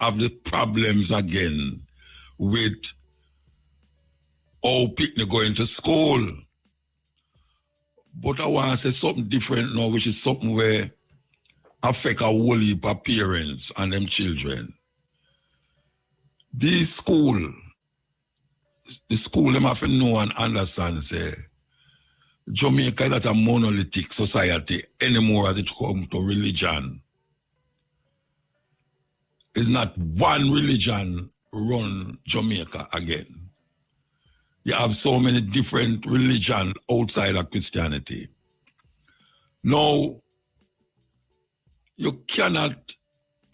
have the problems again with how people going to school. But I want to say something different now, which is something where affect a whole heap of parents and them children. The school them have to know and understand, say, Jamaica is not a monolithic society anymore as it comes to religion. It's not one religion run Jamaica again. You have so many different religions outside of Christianity. Now, you cannot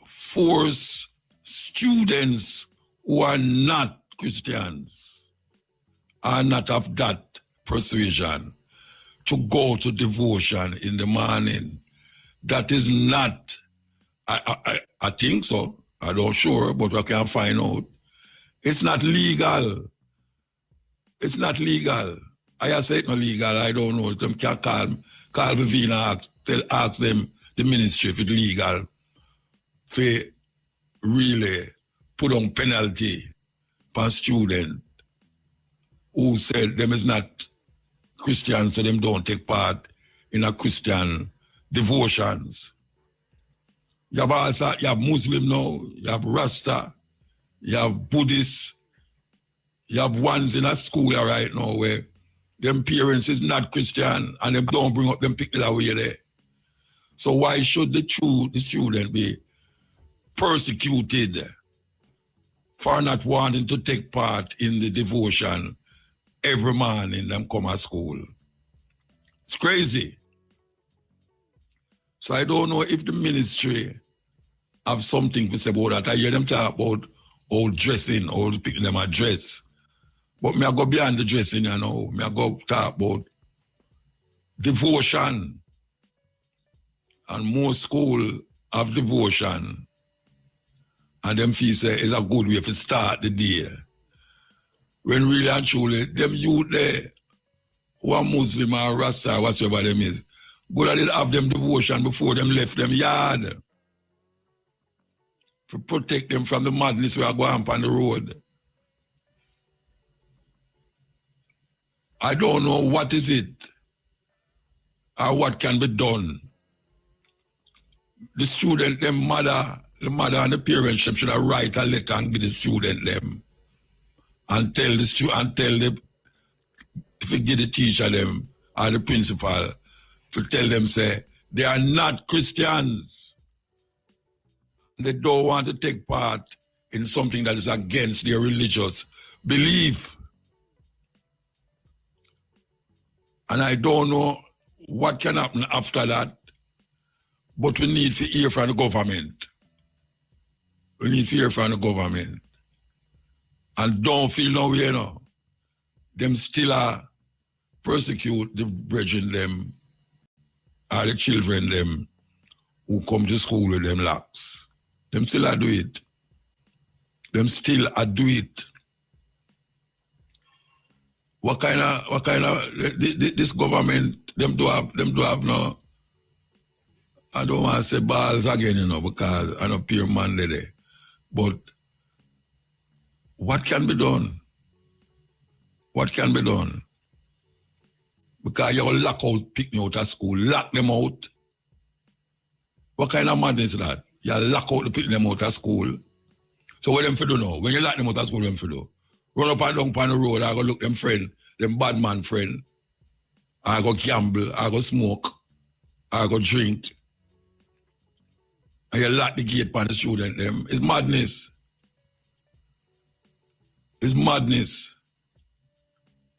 force students who are not Christians, are not of that persuasion, to go to devotion in the morning. That is not, I think so, I'm not sure, but I can find out. It's not legal. It's not legal. I say it's not legal, I don't know. Them can call Vivina, ask them, the ministry, if it's legal, to really put on penalty for student who said them is not Christian, so them don't take part in a Christian devotions. You have Muslim now, you have Rasta, you have Buddhists, you have ones in a school right now where them parents is not Christian and them don't bring up them people away there. So why should the student be persecuted for not wanting to take part in the devotion every morning them come to school? It's crazy. So I don't know if the ministry have something to say about that. I hear them talk about old dressing, old people them a dress. But me I go beyond the dressing, you know. Me I go talk about devotion. And most school have devotion. And them feel say it's a good way to start the day. When really and truly, them youth there, who are Muslim or Rasta or whatever them is, good at it have them devotion before them left them yard. To protect them from the madness we are going on the road. I don't know what is it or what can be done. The student, the mother and the parents should have write a letter and give the student them and tell the student if you give the teacher them or the principal to tell them say they are not Christians. They don't want to take part in something that is against their religious belief. And I don't know what can happen after that, but we need to hear from the government. We need to hear from the government. And don't feel no way, you know. Them still are persecute the brethren them, or the children them, who come to school with them locks. Them still are do it. Them still are do it. What kind of this government them do have no, I don't want to say balls again, you know, because I know pure man there. But what can be done? What can be done? Because you lock out, pick me out of school, lock them out. What kind of madness is that? You lock out the pick them out of school. So what them for do now? When you lock them out of school, what them for do? Run up and down on the road, I go look them friend, them bad man friend. I go gamble, I go smoke, I go drink. And you lock the gate on the student them. It's madness. It's madness.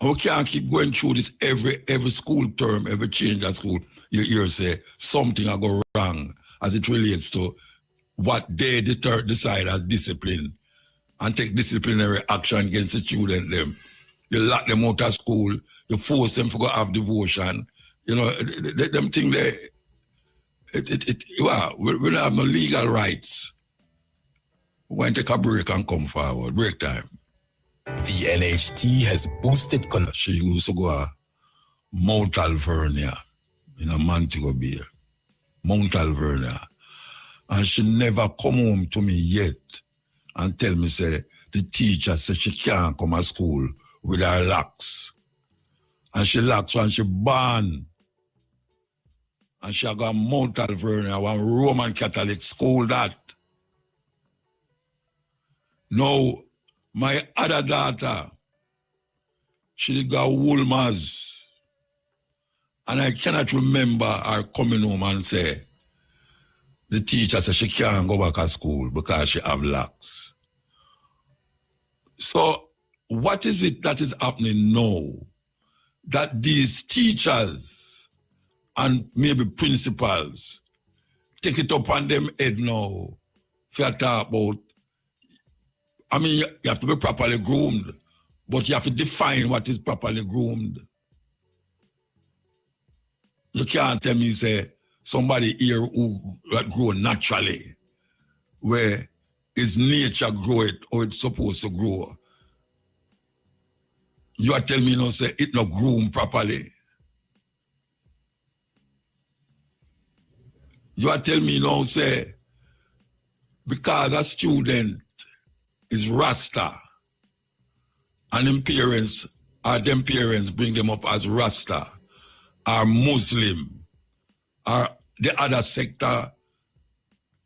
And we can't keep going through this every school term, every change at school. You hear say something will go wrong as it relates to what they decide as discipline and take disciplinary action against the student them. You lock them out of school, you force them to go have devotion. You know, them thing they, we don't have no legal rights. We're going to take a break and come forward. Break time. The NHT has boosted... She used to go to Mount Alvernia in a Montego Bay. Mount Alvernia. And she never come home to me yet. and tell me, say, the teacher said she can't come to school with her locks. And she locks when she born. And she got Mount Alvernia, one Roman Catholic school that. Now, my other daughter, she got Woolmers. And I cannot remember her coming home and say, the teacher said she can't go back to school because she have locks. So what is it that is happening now that these teachers and maybe principals take it up on them head now for talk about, I mean, you have to be properly groomed, but you have to define what is properly groomed. You can't tell me, say, somebody here who grow naturally, where his nature grow it or it's supposed to grow. You are telling me, you know, say, it not groom properly. You are telling me, you know, say, because a student is Rasta, and them parents bring them up as Rasta, or Muslim, or the other sector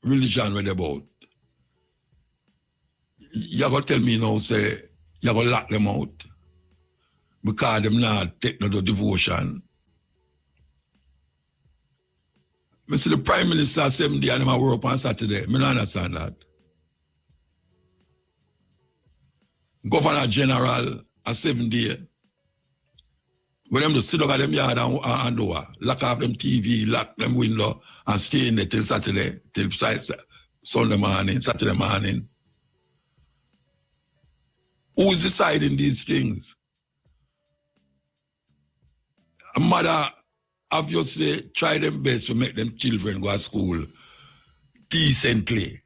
religion where they about. You're going to tell me now, say, you're going to lock them out because them not take no devotion. I see the Prime Minister 7 days and them work on Saturday. I don't understand that. Governor General a 7 days. When them just sit down at them yard and door, lock off them TV, lock them window, and stay in there till Saturday, till Sunday morning, Saturday morning. Who's deciding these things? A mother obviously try them best to make them children go to school decently,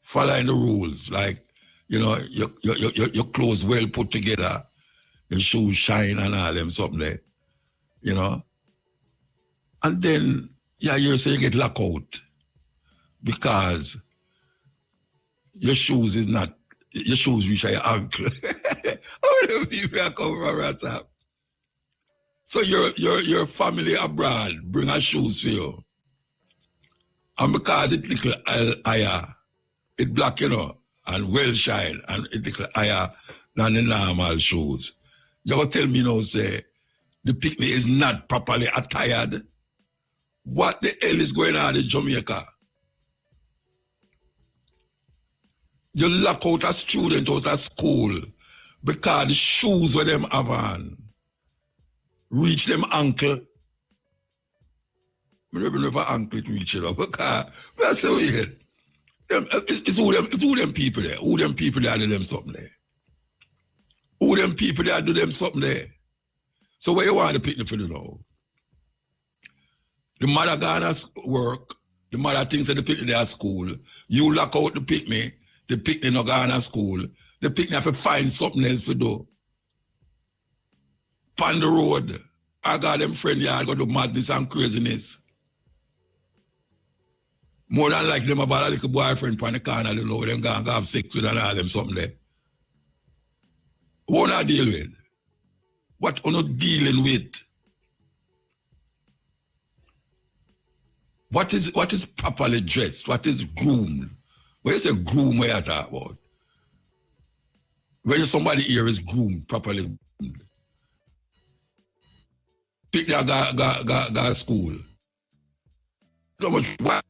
following the rules, like, you know, your clothes well put together, your shoes shine and all them something there, you know. And then, yeah, you say you get locked out because your shoes reach at your ankle. How do people come from that? So your family abroad bring her shoes for you. And because it little higher, it black, you know, and well shine, and it little higher than the normal shoes. You're going to tell me now, say, the picnic is not properly attired. What the hell is going on in Jamaica? You lock out a student out of school because the shoes where them have on reach them ankle. I don't know if an ankle it reach it up because that's so weird. It's who them people there. Who them people there do them something there. Who them people there do them something there. So where you want the picnic for the now? The mother gone work, the mother thinks that the picnic there at school. You lock out the picnic not gone to school. The picnic have to find something else to do. On the road, I got them friend here, I got do madness and craziness. More than like them about a little boyfriend on the corner, you know, them going to have sex with and all them something there. What I deal with? What are not dealing with? What is properly dressed? What is groomed? When you say groom, what you talk about? When somebody here is groomed, properly groomed. Pick their go school. How much why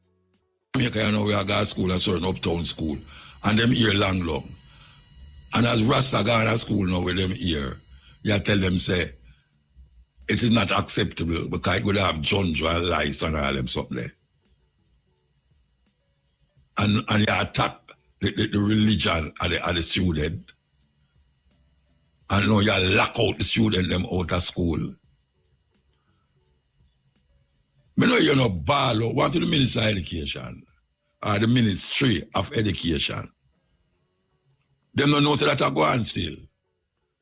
Jamaica, you know, we are go school, a certain uptown school, and them here long. And as Rasta go to school now with them here, you tell them, say, it is not acceptable because it would have junjo and lice and all them something there. And you attack the religion of the student. And now you lock out the student them out of school. I know you're not ball want to the Minister of Education or the Ministry of Education. Them don't know that I go on still.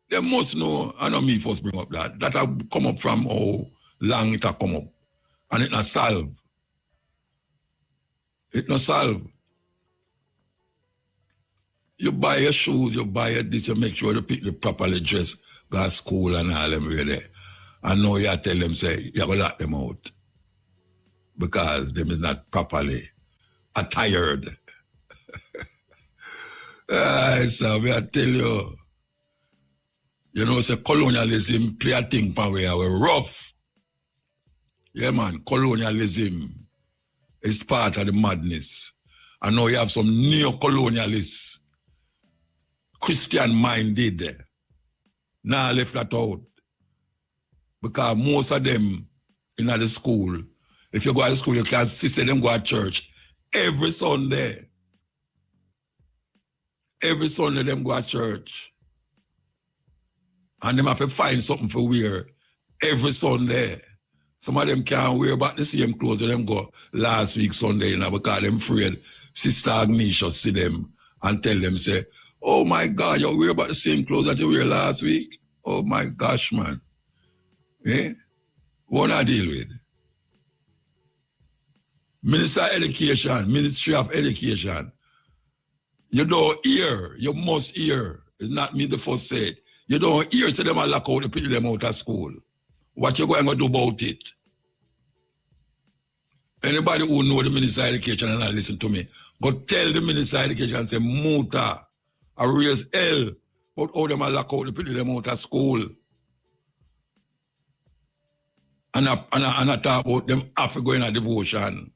They must know, I know me first bring up that have come up from how long it have come up. And it not solve. It not solve. You buy your shoes, you buy your this, you make sure you pick the properly dressed, go to school and all them way there. And now you tell them, say, you have to lock them out. Because them is not properly attired. So I tell you, say colonialism play a thing pan where we're rough. Yeah, man, colonialism is part of the madness. And now you have some neo-colonialists, Christian-minded, now left that out. Because most of them in the school, if you go to school, you can see them go to church every Sunday. Every Sunday them go to church. And them have to find something for wear every Sunday. Some of them can't wear about the same clothes that them go last week Sunday, because them afraid Sister Agnesha see them and tell them, say, oh my God, you wear about the same clothes that you wear last week? Oh my gosh, man. Eh? What I deal with? Minister of Education, Ministry of Education. You don't hear, you must hear. It's not me the first said. You don't hear, so them are lock out, you put them out of school. What you going to do about it? Anybody who know the Minister of Education and not listen to me, go tell the Minister of Education and say, Muta, I raise hell, but how them are lock out, you put them out of school. And I talk about them after going to devotion.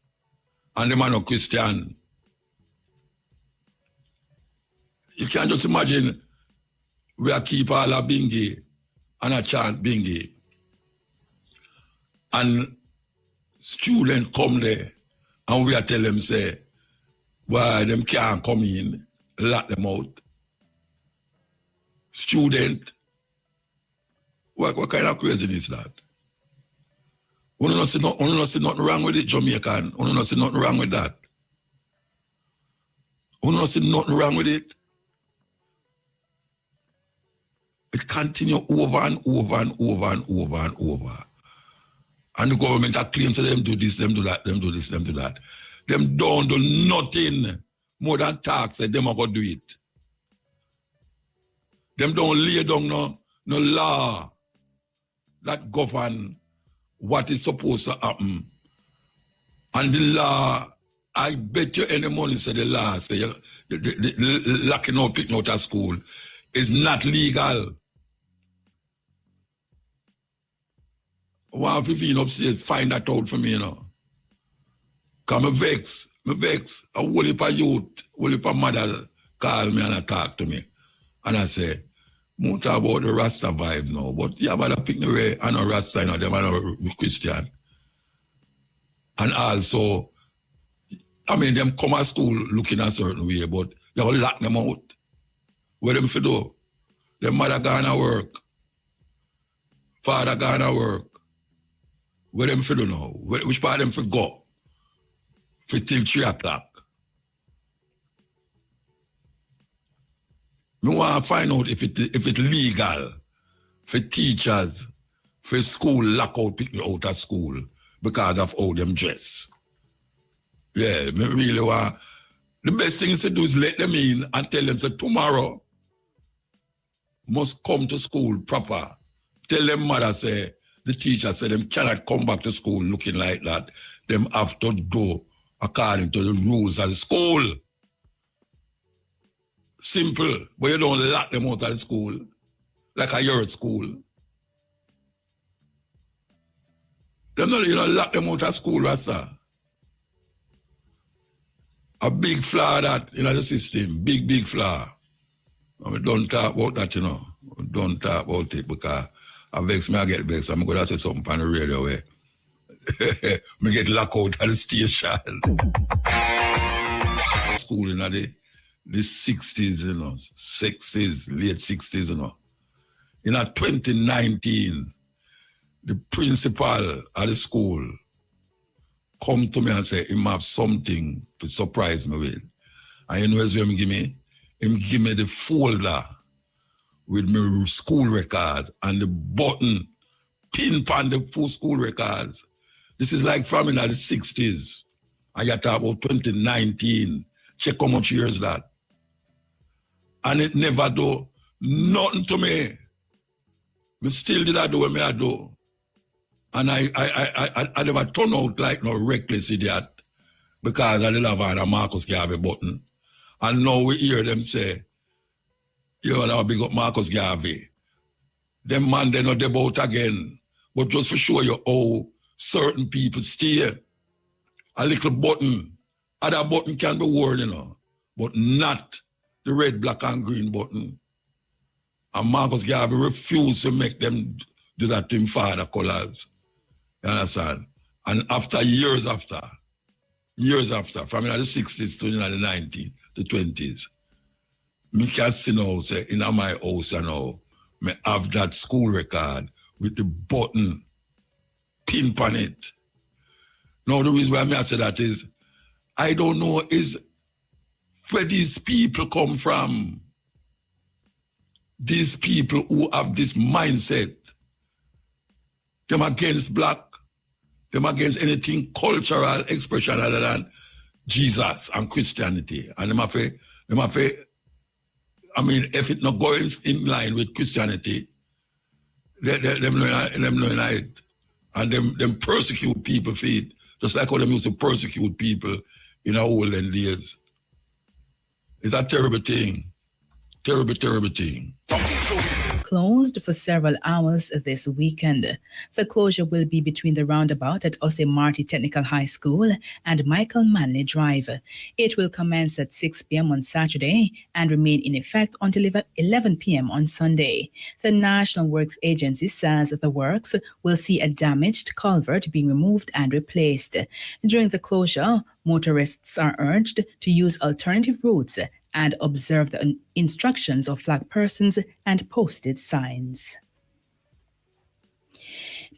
And them are no Christian. You can't just imagine we are keep all a bingy and a chant bingy. And students come there and we are tell them, say, why them can't come in, lock them out. Student, what kind of craziness is that? We don't see nothing wrong with it, Jamaican. We don't see nothing wrong with that. We don't see nothing wrong with it. It continues over and over and over and over and over. And the government are claiming to them do this, them do that, them do this, them do that. Them don't do nothing more than talk, say them are going to do it. Them don't lay down no law that govern what is supposed to happen. And the law, I bet you any money say the law, say the locking out, picking out of school is not legal. One 15 upstairs, find that out for me, Because I vex. A whole heap of youth, whole heap of mother call me and I talk to me. And I say, more talk about the Rasta vibe now, but you have to pick the way and a Rasta, them are no Christian. And also, them come to school looking a certain way, but you have to lock them out. What them for do? Their mother gone to work. Father gone to work. What them for do now? Which part them for go? For till 3 o'clock. I want to find out if it's legal for teachers, for school lock out people out of school because of how them dress. Yeah, I really want. The best thing is to do is let them in and tell them, so tomorrow must come to school proper. Tell them mother, say, the teacher said them cannot come back to school looking like that. Them have to do according to the rules of the school. Simple, but you don't lock them out of the school like a yard school. Them not, you don't lock them out of school, Rasta. A big flaw that in the system, big flaw. And we don't talk about that, We don't talk about it because I vex me, I get vexed. I'm going to say something on the radio where me get locked out of the station. School in the 60s, 60s, late 60s, In 2019, the principal of the school come to me and say, he have something to surprise me with. And you know what him give me? Him give me the folder with my school records and the button pin on the full school records. This is like from in the 60s. And you talk about 2019. Check how much years that. And it never do nothing to me. Me still did I do what I do. And I never turn out like no reckless idiot because I did have a Marcus Garvey button. And now we hear them say, you know, I'll big up Marcus Garvey. Them man, they not about again. But just to show you how certain people steer a little button. Other button can be worn, you know, but not the red, black, and green button. And Marcus Garvey refused to make them do that in father colors. You understand? And after years after, from the 60s to the 90s, the 20s, me can see now, say, in my house, you know, me have that school record with the button pin on it. Now, the reason why I say that is, I don't know is where these people come from. These people who have this mindset, them against black, them against anything cultural expression other than Jesus and Christianity. And them have I mean, if it not goes in line with Christianity, them know it. And them persecute people for it, just like how them used to persecute people in our olden days. It's a terrible thing. Terrible, terrible thing. Closed for several hours this weekend. The closure will be between the roundabout at Ose Marty Technical High School and Michael Manley Drive. It will commence at 6 p.m. on Saturday and remain in effect until 11 p.m. on Sunday. The National Works Agency says the works will see a damaged culvert being removed and replaced. During the closure, motorists are urged to use alternative routes and observe the instructions of flag persons and posted signs.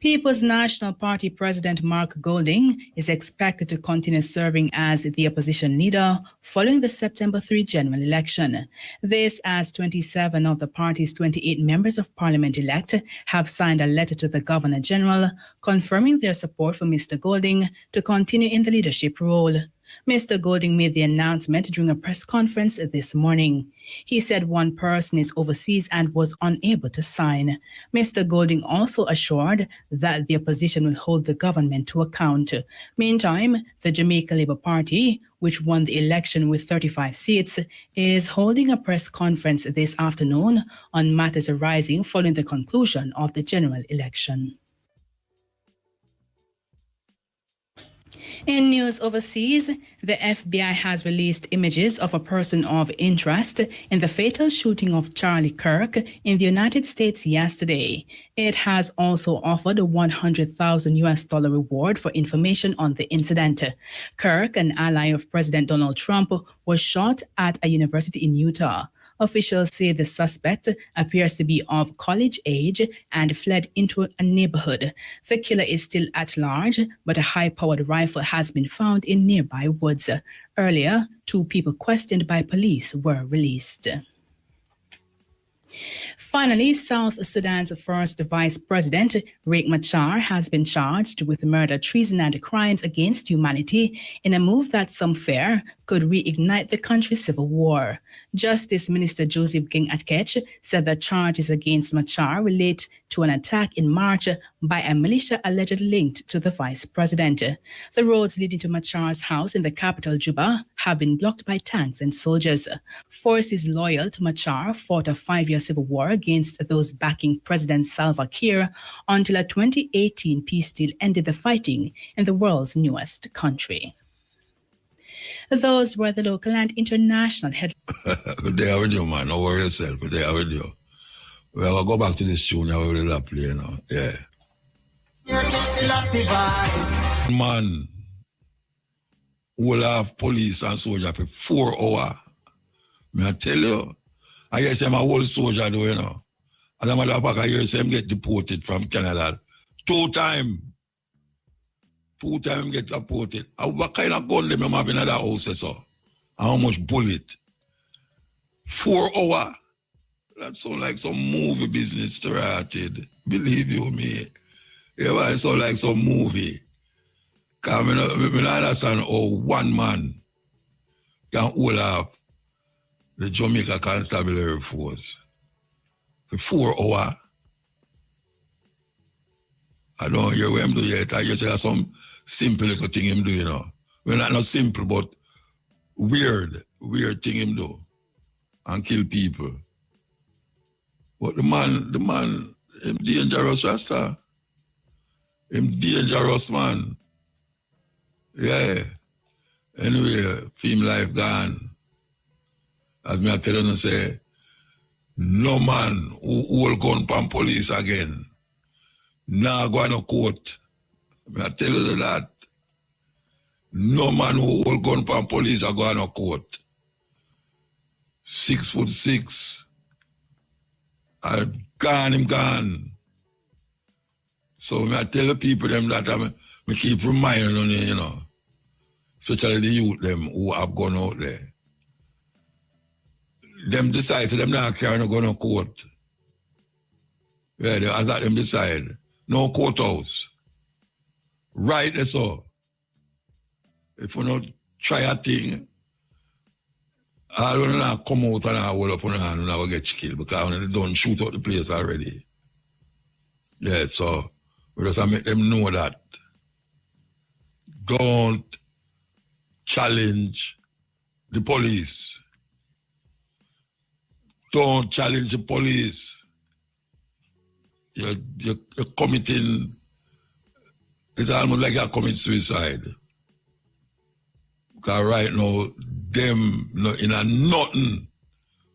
People's National Party President Mark Golding is expected to continue serving as the opposition leader following the September 3 general election. This as 27 of the party's 28 members of parliament-elect have signed a letter to the Governor-General confirming their support for Mr. Golding to continue in the leadership role. Mr. Golding made the announcement during a press conference this morning. He said one person is overseas and was unable to sign. Mr. Golding also assured that the opposition will hold the government to account. Meantime, the Jamaican Labour Party, which won the election with 35 seats, is holding a press conference this afternoon on matters arising following the conclusion of the general election. In news overseas, the FBI has released images of a person of interest in the fatal shooting of Charlie Kirk in the United States yesterday. It has also offered a $100,000 reward for information on the incident. Kirk, an ally of President Donald Trump, was shot at a university in Utah. Officials say the suspect appears to be of college age and fled into a neighborhood. The killer is still at large, but a high-powered rifle has been found in nearby woods. Earlier, 2 people questioned by police were released. Finally, South Sudan's first vice president, Riek Machar, has been charged with murder, treason, and crimes against humanity in a move that some fear could reignite the country's civil war. Justice Minister Joseph Ging Atkech said the charges against Machar relate to an attack in March by a militia allegedly linked to the vice president. The roads leading to Machar's house in the capital, Juba, have been blocked by tanks and soldiers. Forces loyal to Machar fought a 5-year civil war against those backing President Salva Kiir until a 2018 peace deal ended the fighting in the world's newest country. Those were the local and international headlines. Good day with you, man. Don't worry yourself. Good day with you. Well, I'll go back to this tune. I will play, you know. Yeah. Man will have police and soldier for 4 hours. May I tell you? I guess I'm a whole soldier, though, you know. As a matter of fact, I hear him get deported from Canada 2 times. 2 times get deported. What kind of gun them have in that house, so? How much bullet? 4 hours. That sounds like some movie business started. Believe you me. Yeah, it sounds like some movie. Because I understand how one man can hold off the Jamaica Constabulary Force for 4 hours. I don't hear what him do yet. I just hear some simple little thing him do, you know. Well, not simple, but weird thing him do. And kill people. But the man, him dangerous, Rasta. Him dangerous, man. Yeah. Anyway, film life gone. As me I tell you, say, no man who hold gun pan police again. Nah go no court. Me I tell you that. No man who hold gun pan police a go no court. 6'6". Him gone. So me I tell the people them that I keep reminding them, you know. Especially the youth them who have gone out there. Them decide, so them not carry no gun no court. Yeah, as that them decide. No courthouse. Right there so. If you not try a thing, I don't know come out and I hold up on the hand and I will get killed because they don't shoot out the place already. Yeah, so we just make them know that. Don't challenge the police. Don't challenge the police. You're committing, it's almost like you're committing suicide. Because right now, them in a nothing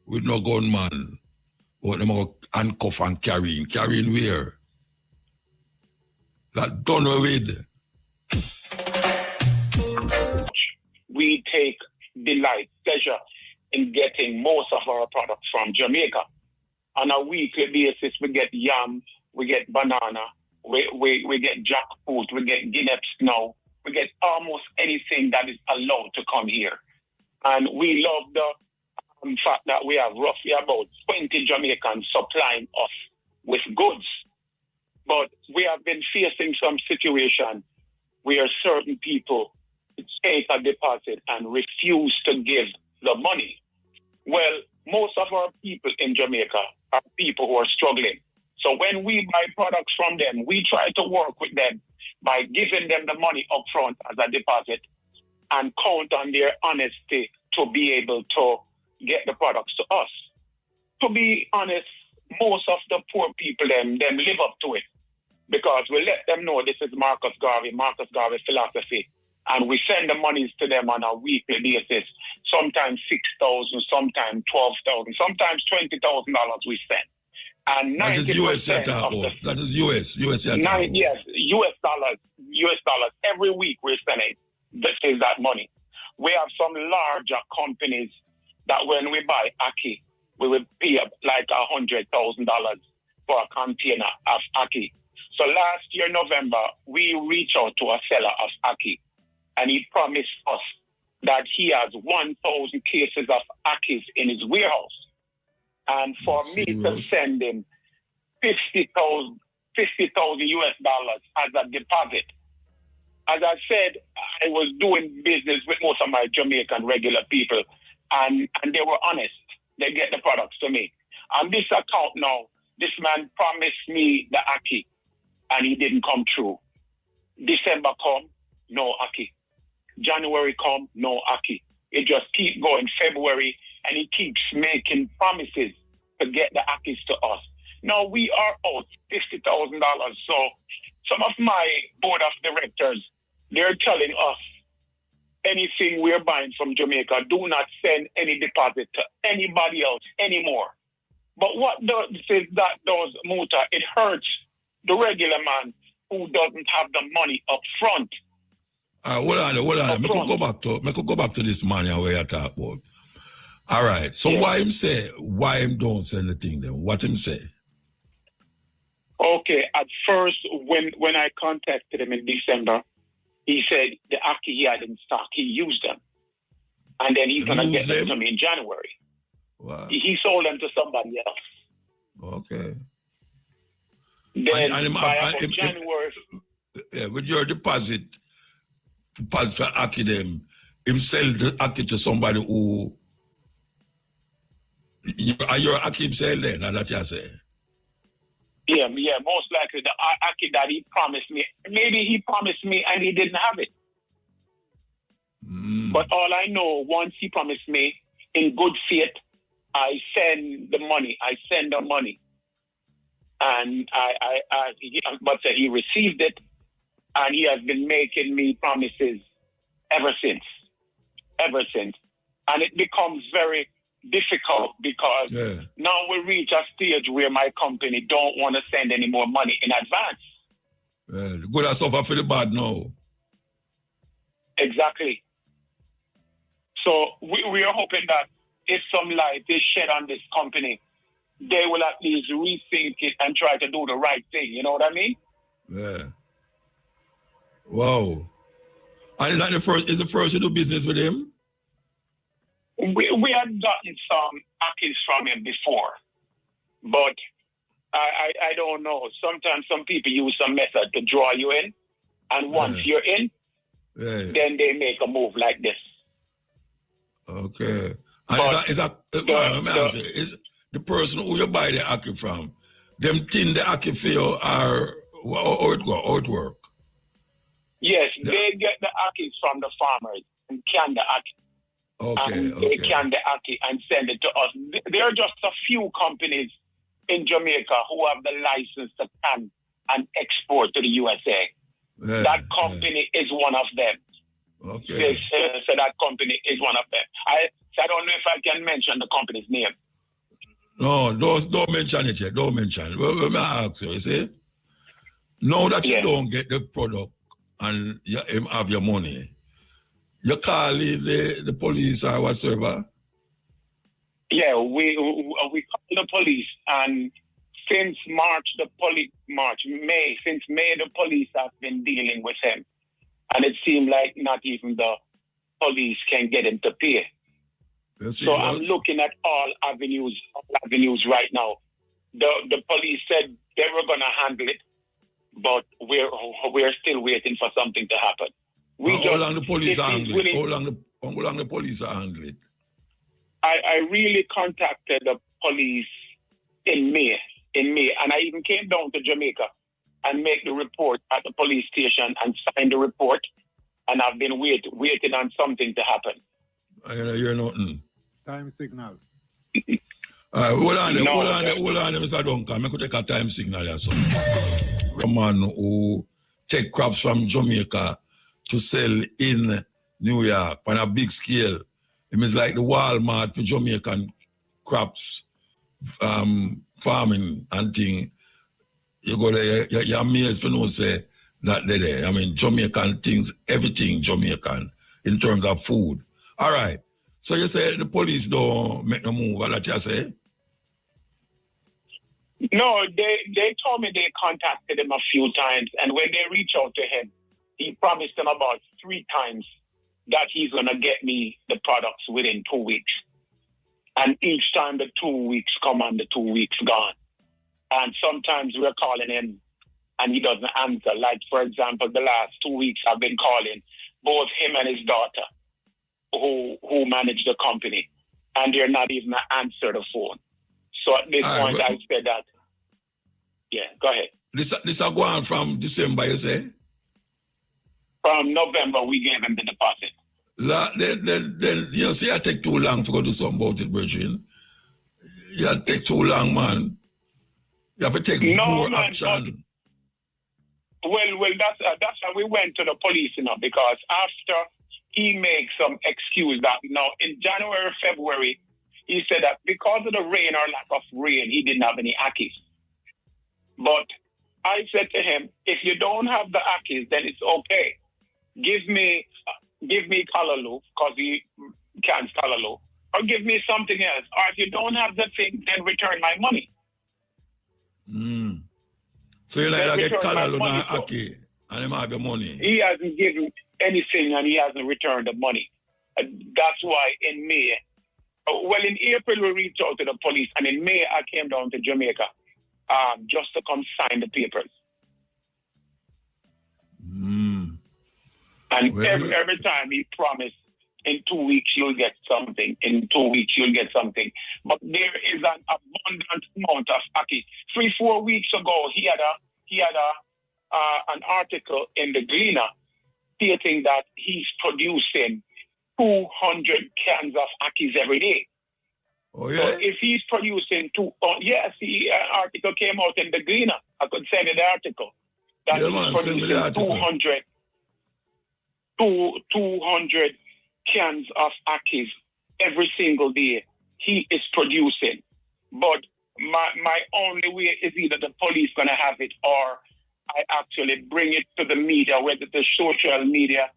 with no gunman. But them go handcuff and carrying. Carrying where? That done with. We take delight, pleasure in getting most of our products from Jamaica. On a weekly basis, we get yam, we get banana, we get jackfruit, we get guineas now. We get almost anything that is allowed to come here. And we love the fact that we have roughly about 20 Jamaicans supplying us with goods. But we have been facing some situation where certain people take a deposit and refuse to give the money. Well, most of our people in Jamaica are people who are struggling. So when we buy products from them, we try to work with them by giving them the money up front as a deposit and count on their honesty to be able to get the products to us. To be honest, most of the poor people, them live up to it because we let them know this is Marcus Garvey philosophy, and we send the monies to them on a weekly basis, sometimes $6,000, sometimes $12,000, sometimes $20,000 we send. And that is US you're talking about. That is US you're talking about. Yes, US dollars. Every week we're sending that money. We have some larger companies that when we buy Aki, we will pay up like $100,000 for a container of Aki. So last year, November, we reached out to a seller of Aki, and he promised us that he has 1,000 cases of Akis in his warehouse. And for me to send him $50,000 US dollars as a deposit. As I said, I was doing business with most of my Jamaican regular people, and they were honest. They get the products to me. On this account now, this man promised me the Aki, and he didn't come true. December come, no Aki. January come, no Aki. It just keeps going. February, and he keeps making promises to get the Akis to us. Now we are out $50,000. So some of my board of directors, they're telling us anything we're buying from Jamaica, do not send any deposit to anybody else anymore. But what that does, Muta, it hurts the regular man who doesn't have the money up front. Hold on. I could go back to this money where you talk about. All right. So yeah. Why him don't send the thing then? What him say? Okay. At first, when I contacted him in December, he said the Aki he had in stock, he used them. And then he's going to get them to me in January. Wow. He sold them to somebody else. Okay. Then by January... with your deposit for Aki them, him sell the Aki to somebody who You're Akim saying then, and that you say? Yeah, most likely the Aki that he promised me. Maybe he promised me and he didn't have it. But all I know, once he promised me, in good faith, I send the money. And but he received it, and he has been making me promises ever since. And it becomes very difficult because now we reach a stage where my company don't want to send any more money in advance. The good has suffer for the bad now. Exactly. So we are hoping that if some light is shed on this company, they will at least rethink it and try to do the right thing. You know what I mean? Yeah. Wow. And is that the first you do business with him? We had gotten some Akis from him before, but I don't know. Sometimes some people use some method to draw you in, and once you're in, then they make a move like this. Okay. And is the person who you buy the Aki from, them tin the Aki for you are how it work? Yes, they get the Akis from the farmers and can the Aki. They can the Aki and send it to us. There are just a few companies in Jamaica who have the license to can and export to the USA. That company is one of them. Okay. So that company is one of them. I don't know if I can mention the company's name. No, don't mention it yet. Don't mention it. Well, let me ask you, you see? Now that you don't get the product and you have your money, you call the police or whatsoever? Yeah, we call the police, and since May, the police have been dealing with him. And it seemed like not even the police can get him to pay. So I'm looking at all avenues right now. The police said they were going to handle it, but we're still waiting for something to happen. How long the police handle it? How long the police handle it? I really contacted the police in May, and I even came down to Jamaica and make the report at the police station and sign the report, and I've been waiting on something to happen. You're nothing. Time signal. Hold on, Mr. Duncan. I could take a time signal or something. A man who take crops from Jamaica to sell in New York on a big scale. It means like the Walmart for Jamaican crops, farming and thing. You go there, you're amazed to know say that they're there. I mean, Jamaican things, everything Jamaican in terms of food. All right. So you say the police don't make no move, what that you say? No, they told me they contacted him a few times, and when they reached out to him, he promised them about 3 times that he's going to get me the products within 2 weeks. And each time the 2 weeks come and the 2 weeks gone. And sometimes we're calling him and he doesn't answer. Like, for example, the last 2 weeks I've been calling both him and his daughter who manage the company, and they're not even answer the phone. So at this point, I said that, go ahead. This is going from December, you say? From November, we gave him the deposit. Then you see, I take too long to go do something about it, Bridget. You take too long, man. You have to take more action. Well, that's how we went to the police, because after he makes some excuse that, in January, February, he said that because of the rain or lack of rain, he didn't have any Akis. But I said to him, if you don't have the Akis, then it's okay. Give me Kalaloo, because he can't Kalaloo, or give me something else. Or if you don't have the thing, then return my money. So you like get Kalaloo and Aki, and him have the money? He hasn't given anything, and he hasn't returned the money. That's why in May, in April we reached out to the police, and in May I came down to Jamaica just to come sign the papers. And every time he promised in 2 weeks you'll get something. In 2 weeks you'll get something. But there is an abundant amount of ackee. 3-4 weeks ago, he had an article in the Gleaner stating that he's producing 200 cans of ackees every day. Oh, yeah? So if he's producing yes, the article came out in the Gleaner. I could send you the article. That Yeah, man, send me the article. 200 cans of ackees every single day he is producing. But my only way is either the police going to have it or I actually bring it to the media, whether the social media,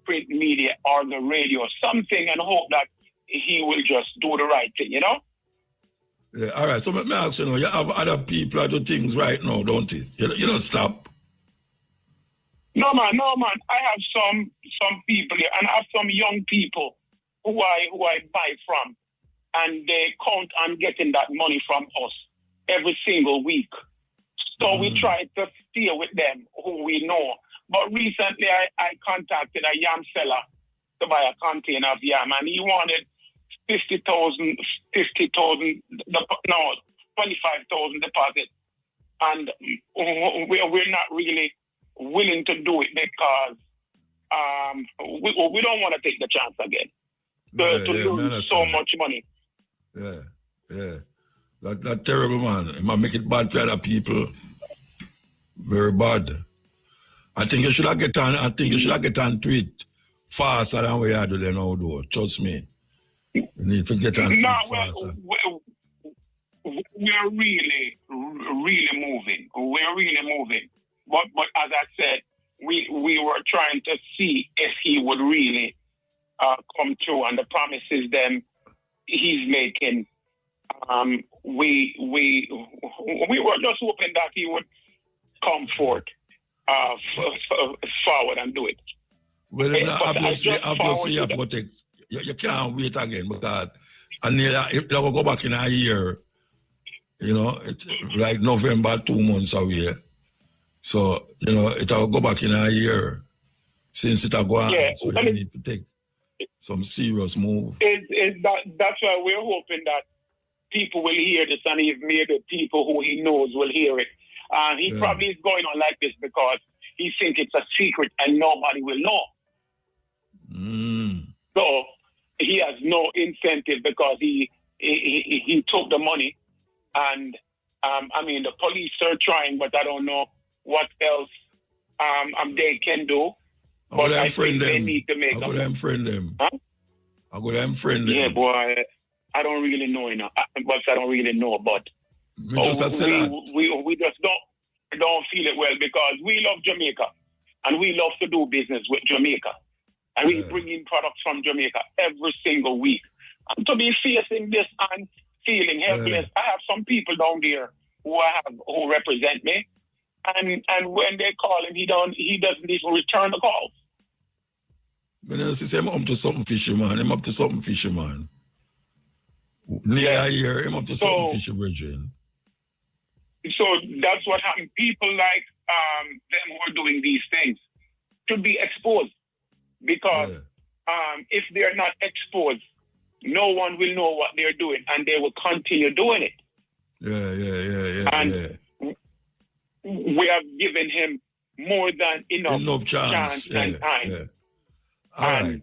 print media, or the radio, something, and hope that he will just do the right thing, you know? Yeah, all right. So let me ask you, you have other people that do things right now, don't you? You don't stop. No, man. I have some people here, and I have some young people who I buy from, and they count on getting that money from us every single week. So we try to stay with them who we know. But recently I contacted a yam seller to buy a container of yam, and he wanted 25,000 deposit. And we're not really willing to do it because we don't want to take the chance again to lose so much money. Yeah. That terrible, man. It might make it bad for other people. Very bad. I think you should have get on to it faster than we are doing now, though. Trust me. You need to get on to it faster. We're really moving. We're really moving. But as I said, we were trying to see if he would really come true, and the promises them he's making. We were just hoping that he would come forward and do it. Well, obviously you have to take. You can't wait again because it will go back in a year. You know, it's like November, 2 months away. So, you know, it will go back in a year since it will go on. Yeah, so you need to take some serious move. That's why we're hoping that people will hear this, and if maybe people who he knows will hear it. He probably is going on like this because he thinks it's a secret and nobody will know. So he has no incentive because he took the money, and the police are trying, but I don't know what else they can do. But I think they need to make them. Huh? I go them friend them. Yeah, boy, I don't really know, you know. But I don't really know, but we just don't feel it well because we love Jamaica and we love to do business with Jamaica. And we bring in products from Jamaica every single week. And to be facing this and feeling helpless, I have some people down there who represent me. And when they call him, he doesn't even return the calls. When I say I'm up to something fishy, man. I'm up to something fishy, man. Near a year, I'm up to something fishy, Bridget. So that's what happened. People like them who are doing these things should be exposed. Because if they're not exposed, no one will know what they're doing, and they will continue doing it. And we have given him more than enough chance and time. Yeah. All right.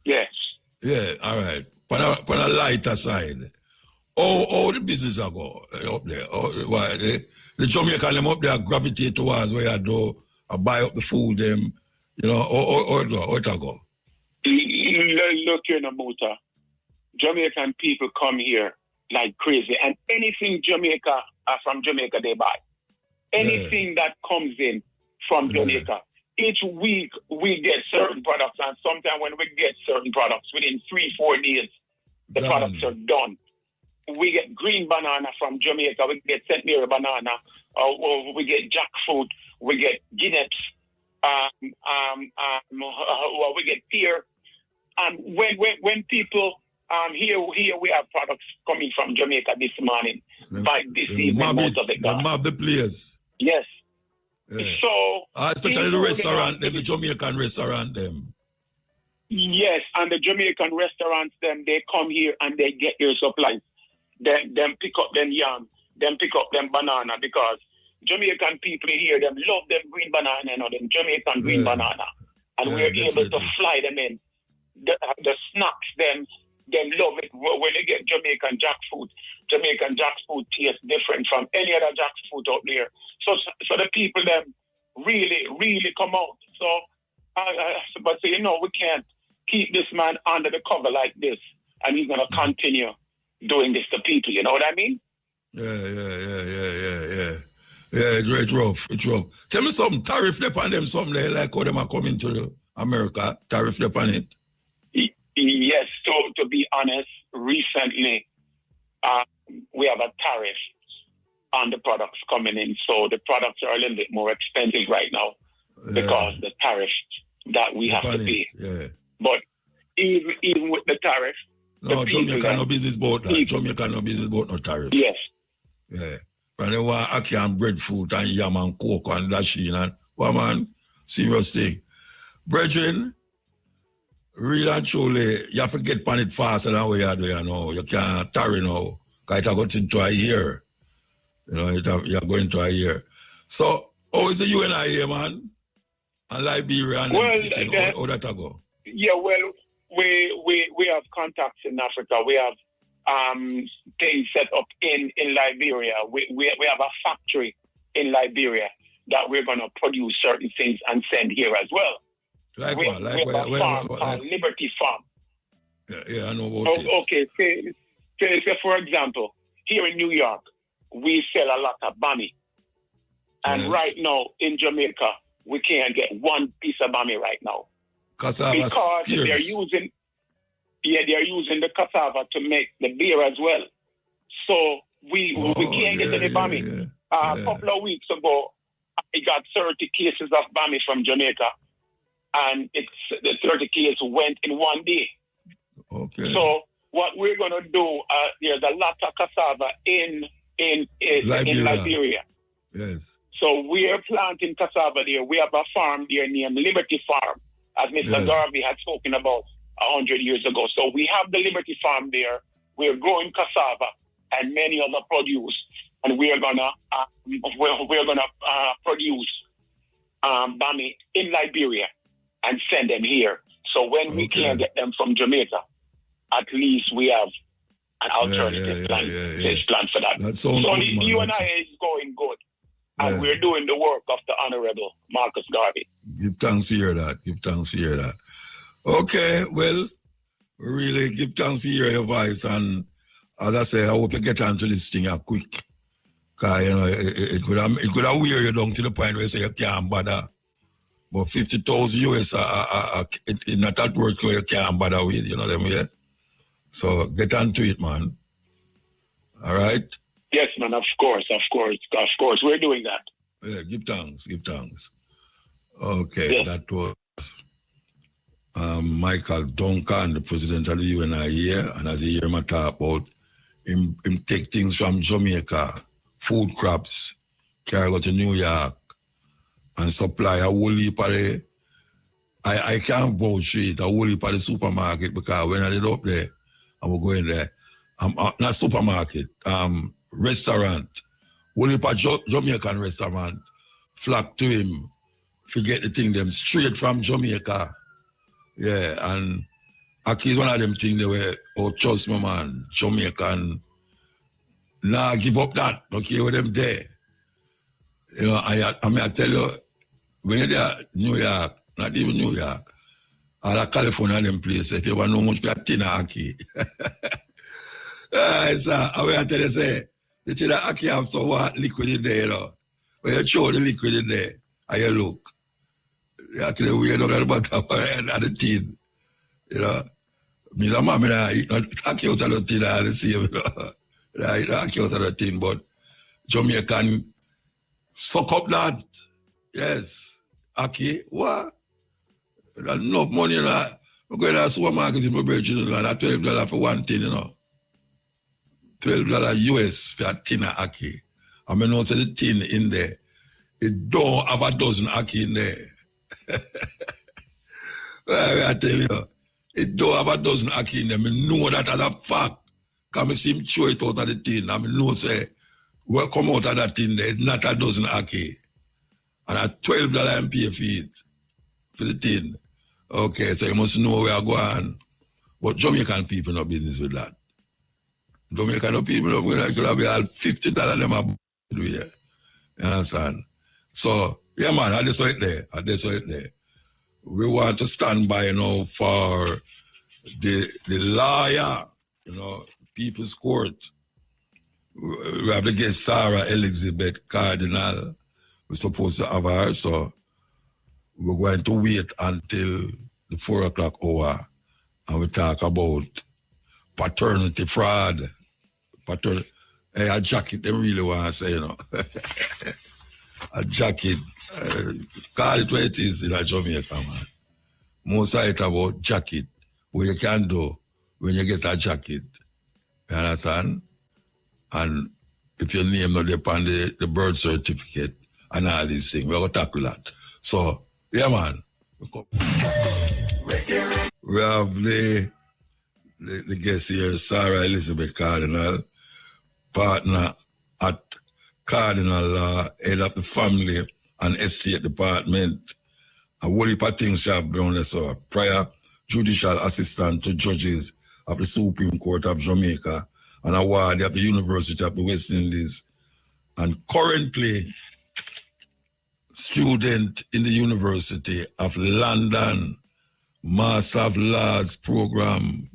Yes. Yeah, all right. But on a lighter side, all the business are go up there. The Jamaican them up there gravitate towards where you do buy up the food them, you know, or it go. Look here, Namuta. Jamaican people come here like crazy, and anything from Jamaica they buy. Anything that comes in from Jamaica. Each week we get certain products, and sometimes when we get certain products, within 3-4 days, the products are done. We get green banana from Jamaica, we get St. Mary banana, we get jackfruit, we get Guinness, we get pear. And when people here we have products coming from Jamaica this morning, by this evening, most of it gone. The players. Yes. Yeah. So especially the restaurant, the Jamaican restaurant them. Yes, and the Jamaican restaurants, they come here and they get their supplies. Them pick up them yam, them pick up them banana, because Jamaican people here, them love them green banana, them Jamaican green banana. And we're able to fly them in. The snacks, them love it. When they get Jamaican jackfruit tastes different from any other jackfruit out there. So the people, them really, really come out. So, but we can't keep this man under the cover like this, and he's going to continue doing this to people. You know what I mean? Yeah, it's rough. Tell me something, tariff them on them someday, like how them are coming to America, tariff them on it? Yes, so to be honest, recently we have a tariff on the products coming in. So the products are a little bit more expensive right now because the tariff that we have to pay. Yeah. But even with the tariff, no, Jamaica no business about that. Jamaica no business about no tariff. Yes. Yeah. But they want ackee and breadfruit and yam and coke and dasheen and man, serious thing. Brethren, real and truly, you have to get on it faster than what you do, You can't tarry now, because it got into a year. You're going to a year. So, how is the UNIA, man? And Liberia and everything, how that go? Yeah, well, we have contacts in Africa. We have things set up in Liberia. We have a factory in Liberia that we're going to produce certain things and send here as well. We have a farm called Liberty Farm. Yeah, I know about it. Okay, say for example, here in New York, we sell a lot of bami. And right now in Jamaica, we can't get one piece of bami right now. Cassava because they're using the cassava to make the beer as well. So we can't get any bami. A couple of weeks ago, I got 30 cases of bami from Jamaica. And the 30 cases went in one day. Okay. So what we're going to do, there's a lot of cassava in Liberia. Yes. So we're planting cassava there. We have a farm there named Liberty Farm, as Mr. Garvey had spoken about 100 years ago. So we have the Liberty Farm there. We're growing cassava and many other produce, and we're gonna produce bami in Liberia and send them here. So when we can't get them from Jamaica, at least we have an alternative plan for that. So the UNIA is going good. And we're doing the work of the Honorable Marcus Garvey. Give thanks to hear that. Okay, well, really give thanks to hear your voice. And as I say, I hope you get onto this thing quick. Because, it could have wear you down to the point where you say you can't bother. But 50,000 US it's not that work where you can't bother with, you know what I mean? So get onto it, man. All right? Yes, man, of course. We're doing that. Yeah, give thanks. Okay, that was Michael Duncan, the president of the UNIA, and as you hear me talk about, him take things from Jamaica, food crops, carry go to New York, and supply a whole heap of the, I can't vouch for it, a whole heap of the supermarket, because when I did up there, I was going there, not supermarket, restaurant, whole heap of Jamaican restaurant, flock to him, forget the thing, them straight from Jamaica. Yeah, and Aki is one of them things they were, oh, trust me, man, Jamaican, nah, give up that, don't care with them there. You know, I tell you, when you're there, New York, not even New York, all of California, them places, if you want to know much, you have tin Aki. So, I tell you, say, the tin Aki have some liquid in there, you know. When you throw the liquid in there, and you look, you actually weird on the bottom of the tin, you know. Me and my mom, I eat not Aki out of the tin, I see, you know. I eat Aki out of the tin, but Jamaican suck up that. Yes. Aki, what? That's enough money, you know. I'm going to the supermarket in my birthday, you know, that's $12 for one tin, you know. $12 US for a tin of Aki. I mean, also the tin in there. It don't have a dozen Aki in there. I tell you, It don't have a dozen Aki in them. I know that as a fact. Because I see him throw it out of the tin. I know say, what come out of that tin there is not a dozen Aki. And at $12 and pay for it, for the tin. Okay, so you must know where I go on. But Jamaican people no business with that. Jamaican people no business. Could have be all $50 them a do here. You understand? So, yeah man, I just saw it there. We want to stand by, you know, for the lawyer, you know, People's Court. We have to get Sarah Elizabeth Cardinal. We're supposed to have her, so we're going to wait until the 4 o'clock hour and we talk about paternity fraud. Hey, a jacket, they really want to say, you know. A jacket, call it what it is in Jamaica, man. Most of it about jacket, what you can do when you get a jacket. You understand? And if your name not upon the birth certificate and all these things, we're going to tackle that. So, yeah, man. We have the guest here, Sarah Elizabeth Cardinal, partner at Cardinal Law, head of the family and estate department. A whole heap of things she have done, so prior judicial assistant to judges of the Supreme Court of Jamaica and a ward at the University of the West Indies, and currently student in the University of London, Master of Laws program.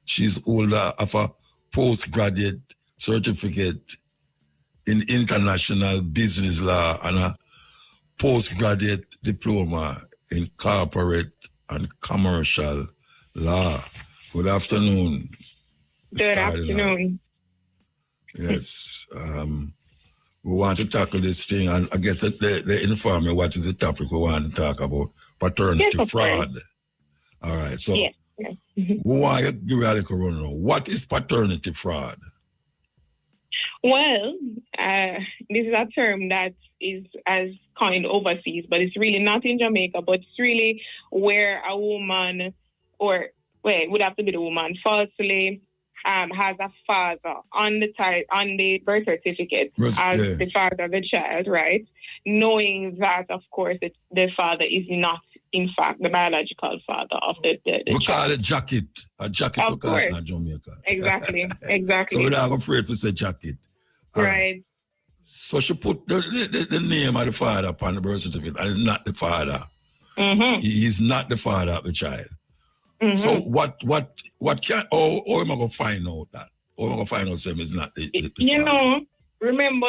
She's holder of a postgraduate certificate in international business law and a postgraduate diploma in corporate and commercial law. Good afternoon. Good afternoon. Yes. We want to tackle this thing, and I guess that they inform me what is the topic we want to talk about. Paternity fraud. All right. So we want to give you a little rundown. What is paternity fraud? Well, this is a term that is as coined overseas, but it's really not in Jamaica, but it's really where a woman, or it would have to be the woman, falsely has a father on the birth certificate as the father of the child, right? Knowing that, of course, the father is not, in fact, the biological father of the we child. Call it jacket. A jacket we call it in Jamaica. Exactly. So we're not afraid to say jacket. Right. So she put the name of the father upon the birth certificate, and it's not the father. Mm-hmm. He is not the father of the child. Mm-hmm. So what can, or am I going to find out that? Or am I going to find out that it's not the you father? know, remember,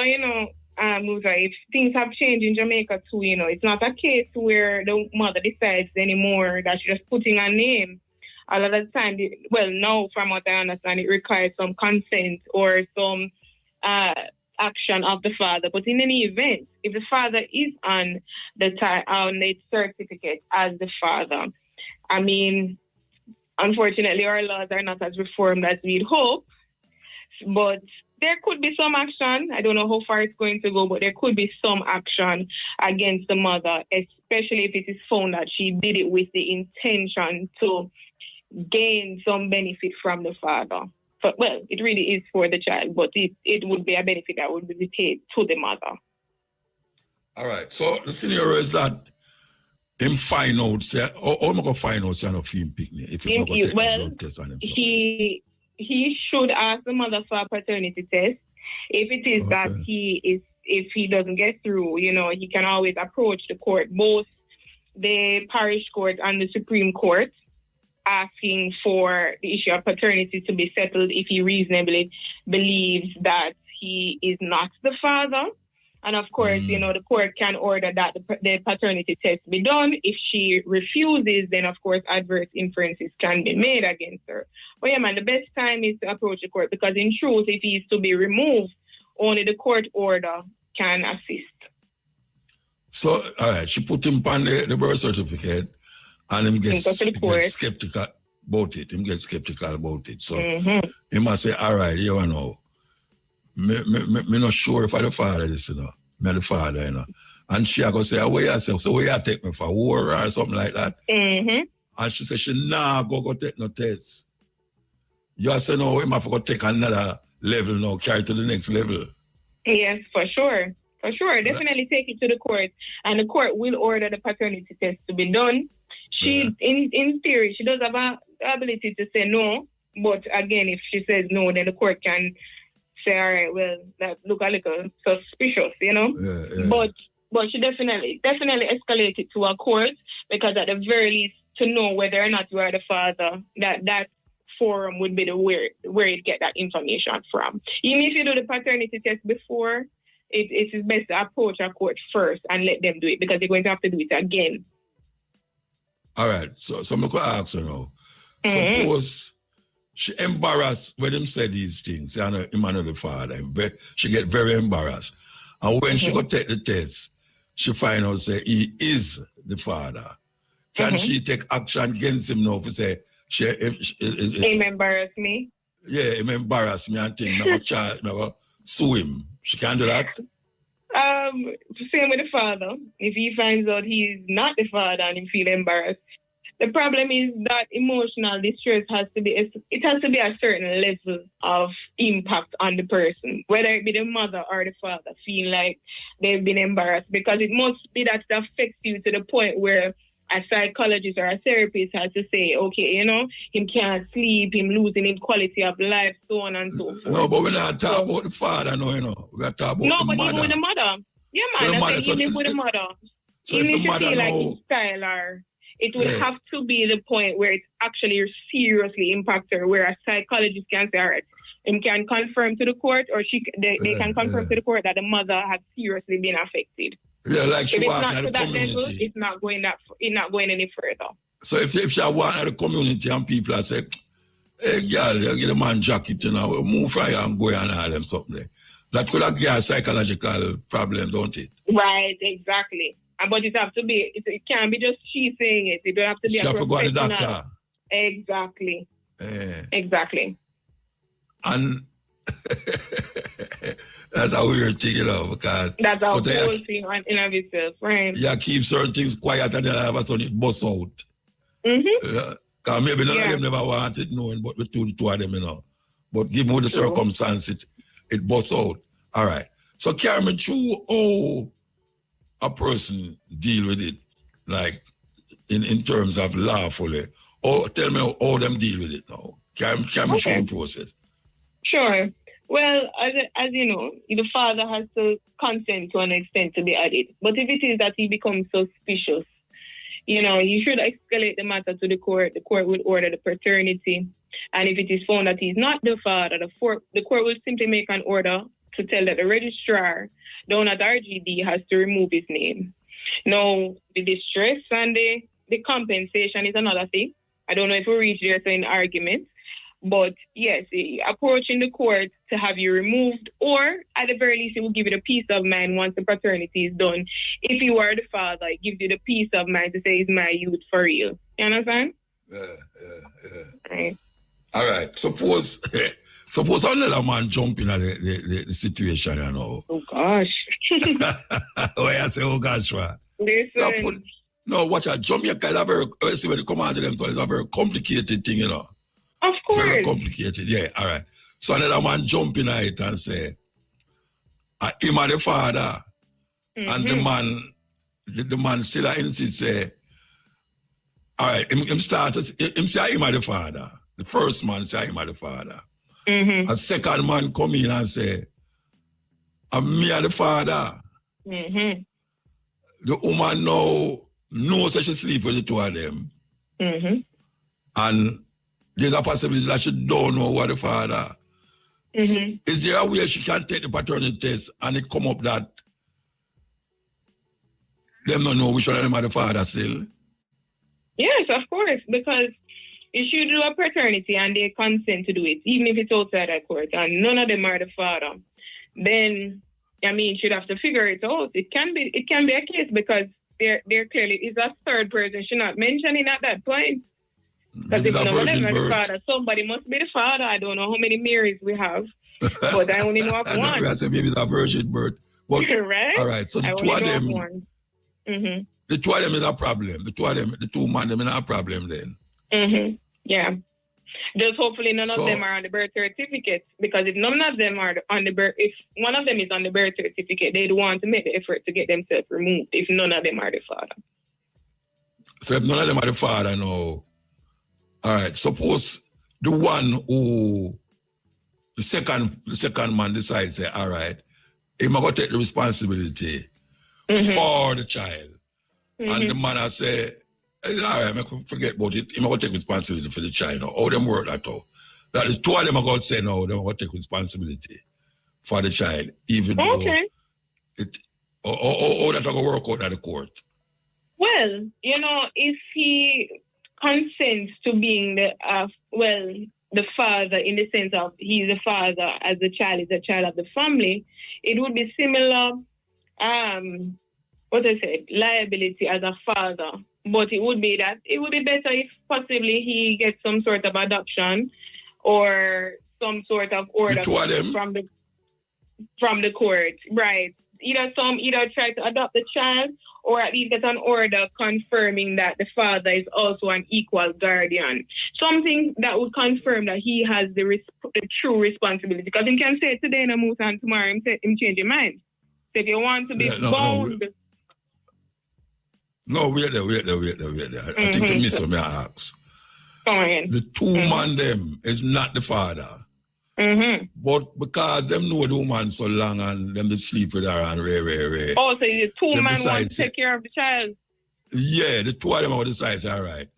Musa, if things have changed in Jamaica too, it's not a case where the mother decides anymore that she's just putting a name. A lot of the time, now from what I understand, it requires some consent or some action of the father. But in any event, if the father is on the certificate as the father, I mean, unfortunately, our laws are not as reformed as we'd hope, but there could be some action. I don't know how far it's going to go, but there could be some action against the mother, especially if it is found that she did it with the intention to gain some benefit from the father. So, it really is for the child, but it would be a benefit that would be paid to the mother. All right. So the scenario is that him find out, say, how am I going to find out say no film picnic if he's not going to take a blood test on himself? He should ask the mother for a paternity test. If it is that if he doesn't get through, he can always approach the court, both the parish court and the Supreme Court, asking for the issue of paternity to be settled if he reasonably believes that he is not the father. And of course, the court can order that the paternity test be done. If she refuses, then of course adverse inferences can be made against her. But the best time is to approach the court, because in truth, if he is to be removed, only the court order can assist. So, all right, she put him on the birth certificate, and him gets skeptical about it. So he must say, all right, you know, me not sure if I the father this, me the father, And she go say, so where you take me for war or something like that? Mm-hmm. And she said she nah go take no test. You say no, him have to go take another level now, carry to the next level. Yes, for sure. For sure. Definitely take it to the court. And the court will order the paternity test to be done. She, in theory, she does have the ability to say no. But again, if she says no, then the court can say, all right, well, that look a little suspicious, you know? But she definitely escalate it to a court, because at the very least, to know whether or not you are the father, that forum would be the where you get that information from. Even if you do the paternity test before, it is best to approach a court first and let them do it, because they're going to have to do it again. All right. So I'm going to ask you now. Suppose she embarrassed when him say these things, and him and the father, she get very embarrassed. And when she go take the test, she find out say he is the father. Can she take action against him now to say him embarrass me? Yeah, him embarrass me and think now sue him. She can do that? Same with the father. If he finds out he's not the father and he feel embarrassed, the problem is that emotional distress has to be a certain level of impact on the person, whether it be the mother or the father feel like they've been embarrassed, because it must be that it affects you to the point where a psychologist or a therapist has to say, okay, you know, him can't sleep, him losing his quality of life, so on and so forth. No, but we're not talking about the father, no, you know. We're talking about the mother. No, but even with the mother. Yeah, man, even with the mother. So even if you feel like his style, or it will have to be the point where it actually seriously impacts her, where a psychologist can say, all right, him can confirm to the court, or they can confirm to the court that the mother has seriously been affected. Yeah, like she if it's walking not at to the that community. level, it's not going any further. So if she walking at the community and people are saying, hey, girl, you get a man jacket, you know, move from here and go and all them something. That could have given a psychological problem, don't it? Right, exactly. But it have to be, it can't be just she saying it. It don't have to be she a professional. She have to go to the doctor. Exactly. Exactly. And that's a weird thing, you know, because... That's a whole thing in of itself, right? Yeah, keep certain things quiet and then all of a sudden it busts out. Because maybe none of them never wanted knowing, but the two of them, you know. But given with the circumstance, it busts out. All right. So carry me through how a person deal with it, like in terms of lawfully. Or tell me how them deal with it now. Carry me through the process. Sure. Well, as you know, the father has to consent to an extent to be added. But if it is that he becomes suspicious, you know, you should escalate the matter to the court. The court would order the paternity. And if it is found that he's not the father, the court will simply make an order to tell that the registrar down at RGD has to remove his name. Now, the distress and the compensation is another thing. I don't know if we reach there to an argument. But yes, approaching the court to have you removed, or at the very least, it will give you the peace of mind once the paternity is done. If you are the father, it gives you the peace of mind to say, it's my youth for real. You understand? Yeah. Right. All right. Suppose another man jump in at the situation, you know. Oh, gosh. Why I say, oh, gosh, man? Listen. No, watch out. Jamaica is a very, see when you come out to them, so it's a very complicated thing, you know. Of course. Very complicated, yeah. All right. So another man jump in it and say, him and the father, and the man still insists, say, all right, him say him and the father. The first man say him and the father. A second man come in and say, me and the father. The woman now knows that she sleep with the two of them. And there's a possibility that she don't know what the father. Is there a way she can take the paternity test and it come up that them don't know which one of them are the father still? Yes, of course, because if you do a paternity and they consent to do it, even if it's outside a court and none of them are the father, then I mean, she'd have to figure it out. It can be a case because there clearly is a third person she's not mentioning at that point. Because if none of them are the father, somebody must be the father. I don't know how many Marys we have, but I only know of one. I said maybe it's a virgin birth. But, right? All right, so the two of them, The two of them is a problem. The two man them is a problem then. Mm-hmm. Yeah. Just hopefully none of them are on the birth certificate, because if none of them are on the birth, if one of them is on the birth certificate, they'd want to make the effort to get themselves removed if none of them are the father. So if none of them are the father, no. All right. Suppose the one who the second man decides, say, all right, he's going to take the responsibility for the child. And the man I say, all right, I forget about it. He's going to take responsibility for the child. Now, how them work that out? That is two of them are going to say no, they're going to take responsibility for the child, even though it or that going to work out at the court. Well, if he consents to being the father, in the sense of he's the father as the child is a child of the family, it would be similar, liability as a father. But it would be better if possibly he gets some sort of adoption or some sort of order from the court, right? Either try to adopt the child, or at least get an order confirming that the father is also an equal guardian. Something that would confirm that he has the true responsibility. Because he can say today in a moose and tomorrow him change your mind. So if you want to be bound... wait there. I think you miss what I ask. Come again. The two man them is not the father. But because them know the woman so long and them they sleep with her and ray. Oh, so the two man want to take care of the child? Yeah, the two of them will decide, all right.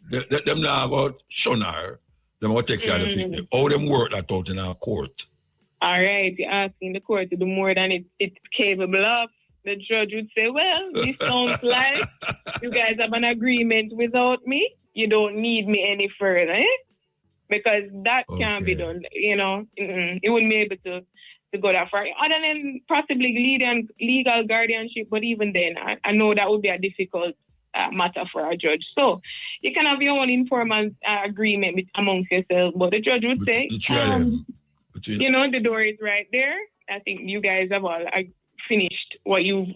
Them now go shun her, them will take care of the people. How them work that out in our court? All right, you're asking the court to do more than it's capable of. The judge would say, well, this sounds like you guys have an agreement without me. You don't need me any further, because that can't be done, It wouldn't be able to go that far. Other than possibly legal guardianship, but even then, I know that would be a difficult matter for a judge. So you can have your own informal agreement amongst yourselves, but the judge would say, the door is right there. I think you guys have all finished what you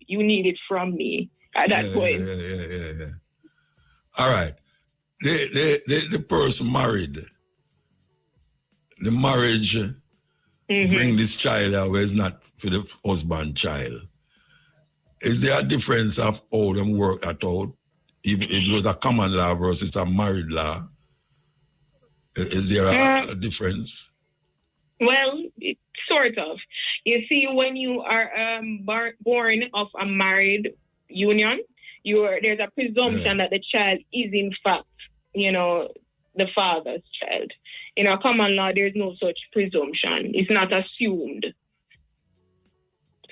needed from me at that point. Yeah. All right. The person married. The marriage bring this child out where it's not for the husband child. Is there a difference of how them work at all? Even if it was a common law versus a married law, is there a difference? Well, sort of. You see, when you are born of a married union, there's a presumption that the child is in fact, the father's child. In our common law, there's no such presumption. It's not assumed.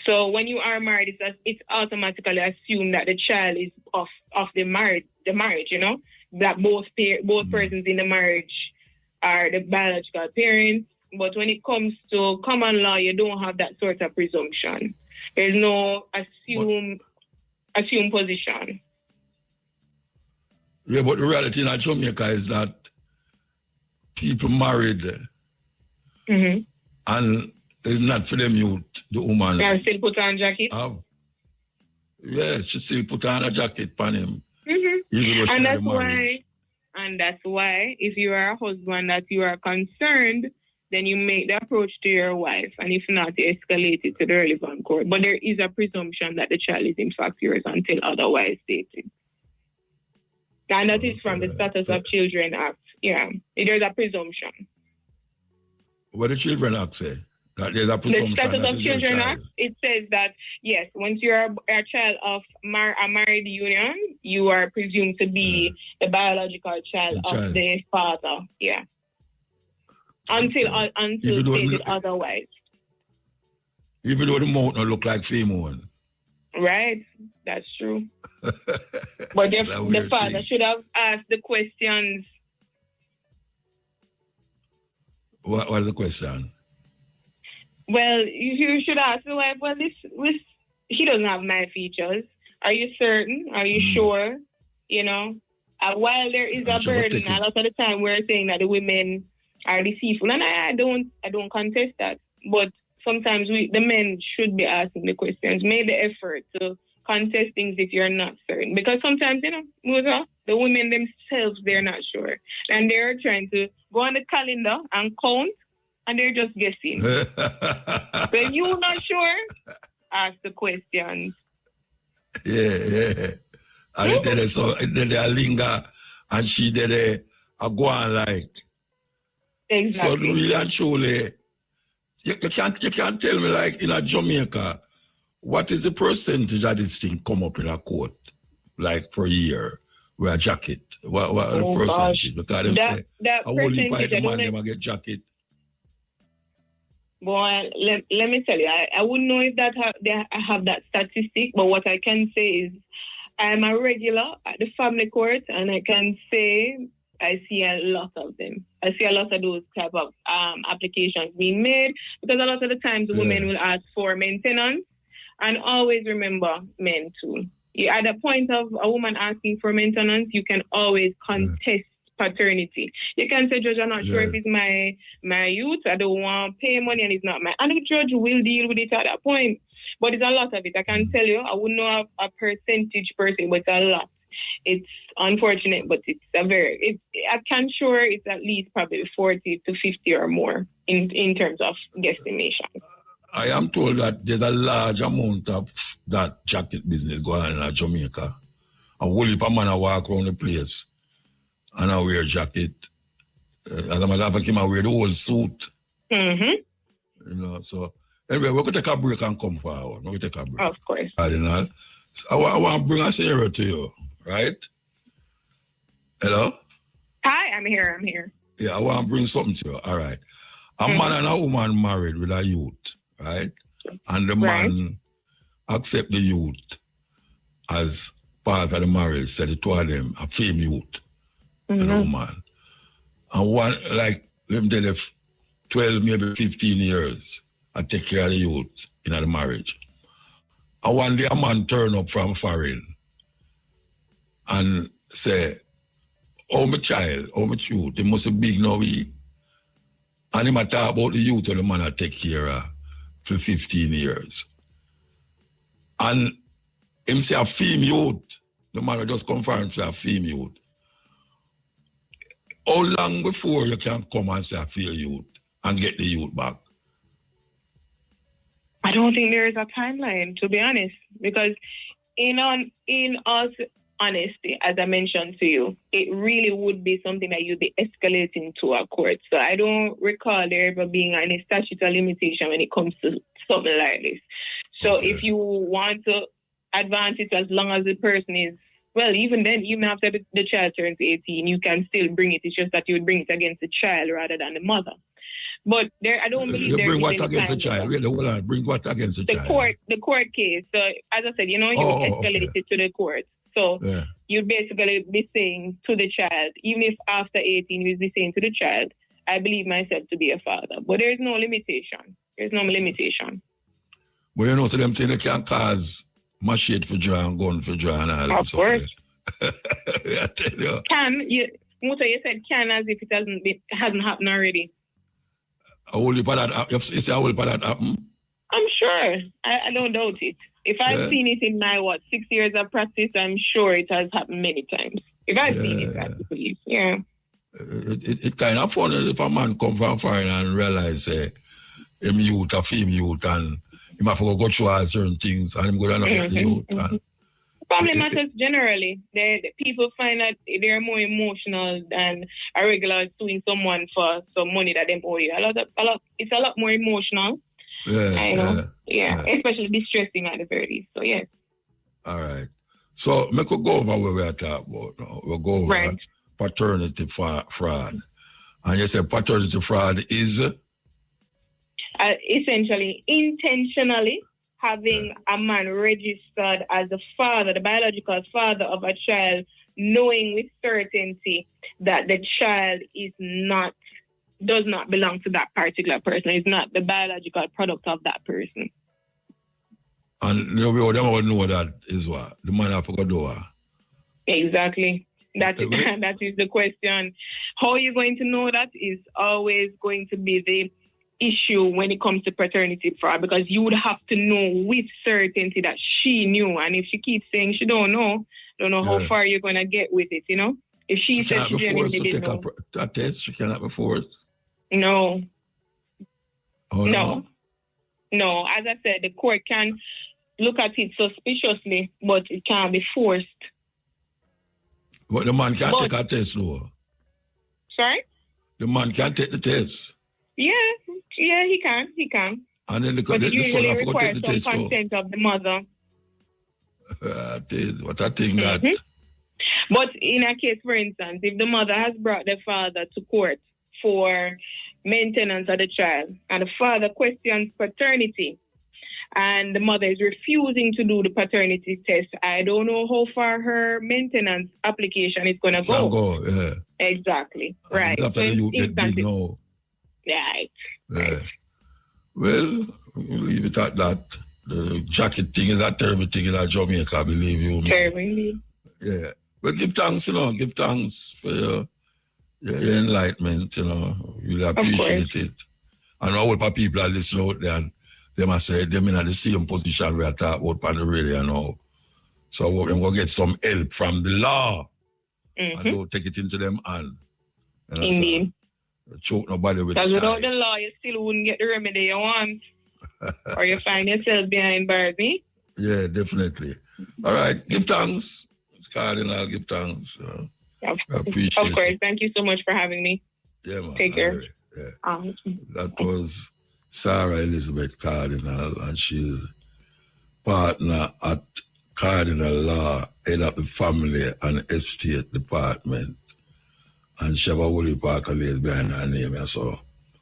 So when you are married, it's automatically assumed that the child is of the marriage, that both persons in the marriage are the biological parents. But when it comes to common law, you don't have that sort of presumption. There's no assumed position. Yeah, but the reality in Jamaica is that people married and it's not for them youth, the woman. And still put on jacket? Yeah, she still put on a jacket on him. And that's why, if you are a husband that you are concerned, then you make the approach to your wife, and if not, you escalate it to the relevant court. But there is a presumption that the child is in fact yours until otherwise stated. And that is from the Status of Children Act. Yeah, there's a presumption. What the Children Act say? That there's a presumption. The Status of Children Act, it says that, yes, once you're a child of a married union, you are presumed to be the biological child of the father. Yeah. Until stated otherwise. Even though the mouth don't look like female. Right, that's true. But the father should have asked the questions. What is the question? Well, you should ask the wife, well, he doesn't have my features. Are you certain? Are you sure? While there is a burden, a lot of the time we're saying that the women are deceitful, and I don't contest that. But sometimes the men should be asking the questions, make the effort to contest things if you're not certain. Because sometimes, Musa, the women themselves, they're not sure. And they're trying to go on the calendar and count, and they're just guessing. When you're not sure, ask the questions. Yeah. And then they linger, and she did a go on like. Exactly. So really and truly, you can't tell me like in a Jamaica, what is the percentage of this thing come up in a court, like per year, with a jacket? What the percentage? Gosh. Because they say, that a whole heap percentage, of the man them get jacket. Boy, let me tell you, I wouldn't know if they have that statistic, but what I can say is I'm a regular at the family court, and I can say I see a lot of them. I see a lot of those type of applications being made, because a lot of the times women will ask for maintenance, and always remember men too. At the point of a woman asking for maintenance, you can always contest paternity. You can say, Judge, I'm not sure if it's my youth, I don't want to pay money, and it's not my... And the judge will deal with it at that point. But it's a lot of it. I can tell you, I wouldn't know a percentage per se, but it's a lot. It's unfortunate, but it's I can sure it's at least probably 40 to 50 or more in terms of guesstimation. I am told that there's a large amount of that jacket business going on in Jamaica. A whole heap of man walk around the place and I wear jacket. As a matter of fact, I wear the whole suit. So anyway, we're going to take a break and come forward. We're going to take a break. Of course. I want to bring a scenario to you, right? Hello? Hi, I'm here. Yeah, I want to bring something to you. All right. A man and a woman married with a youth, right? And the man accept the youth as part of the marriage, so the two of them, a female youth and a woman. And one, like, let me tell you, 12, maybe 15 years, I take care of the youth in the marriage. And one day a man turn up from foreign and say, oh, my child, oh, my youth, they must be big now, and he might talk about the youth of the man I take care of for 15 years. And him say a female youth, the man will just confirm say a female youth. How long before you can come and say a female youth and get the youth back? I don't think there is a timeline, to be honest, because in all honesty, as I mentioned to you, it really would be something that you'd be escalating to a court. So I don't recall there ever being any statutory limitation when it comes to something like this. So if you want to advance it as long as the person is, well, even then, even after the child turns 18, you can still bring it. It's just that you would bring it against the child rather than the mother. But I don't believe there is bring what any against the child? Wait, hold on. Bring what against the child? The court case. So as I said, you escalate it to the court. So you'd basically be saying to the child, even if after 18 you'd be saying to the child, I believe myself to be a father. But there is no limitation. There's no limitation. Well, so them say they can cause machete for draw and gun for draw and all that. Of course. I tell you. Musa, you said can as if it hasn't happened already. A whole heap of that, you say a whole heap of that happen? I'm sure. I don't doubt it. If I've seen it in my, 6 years of practice, I'm sure it has happened many times. If I've seen it, I believe. Yeah. It kind of funny if a man come from foreign and realize him youth, a female youth, and he might go through all certain things, and him go down and get the youth. Family matters generally. The people find that they're more emotional than a regular suing someone for some money that they owe you. It's a lot more emotional. Yeah, especially distressing at the very least. So, yes. All right. So, we could go over where we're talking about now. We'll go over paternity fraud. And you said paternity fraud is? Essentially, intentionally having a man registered as the father, the biological father of a child, knowing with certainty that the child does not belong to that particular person. It's not the biological product of that person. And them would know that is what? The man have to go do. Exactly. That is the question. How are you going to know that is always going to be issue when it comes to paternity fraud, because you would have to know with certainty that she knew. And if she keeps saying she don't know how far you're going to get with it, you know? If she says she genuinely didn't know. A test, she cannot be forced? No. Oh, no? No, as I said, the court can look at it suspiciously, but it can't be forced. But the man can't take a test, though. Sorry? The man can't take the test. Yeah, he can. And then but it usually son requires take the some test, consent of the mother. What I think that... But in a case, for instance, if the mother has brought the father to court for maintenance of the child, and the father questions paternity, and the mother is refusing to do the paternity test, I don't know how far her maintenance application is going to go. Yeah. Exactly. And right. after you get big now. Right. Yeah. Right. Well, we'll leave it at that. The jacket thing is a terrible thing in Jamaica, I believe you. Terrible indeed. Yeah. But give thanks, give thanks for your enlightenment, Really appreciate it. And all the people are listening out there, and they must say them in the same position we are talking about on the radio now. So we're going to get some help from the law. And don't take it into them hand. Indeed. Choke nobody with because without the law, you still wouldn't get the remedy you want. Or you find yourself behind bars, eh? Yeah, definitely. All right, give thanks. It's Cardinal, give thanks. I appreciate it. Of course. Thank you so much for having me. Yeah, man. Take care. Right. Yeah. That was Sarah Elizabeth Cardinal, and she's partner at Cardinal Law, head of the Family and Estate Department. And she have a Woolly Parker lays behind her name. And so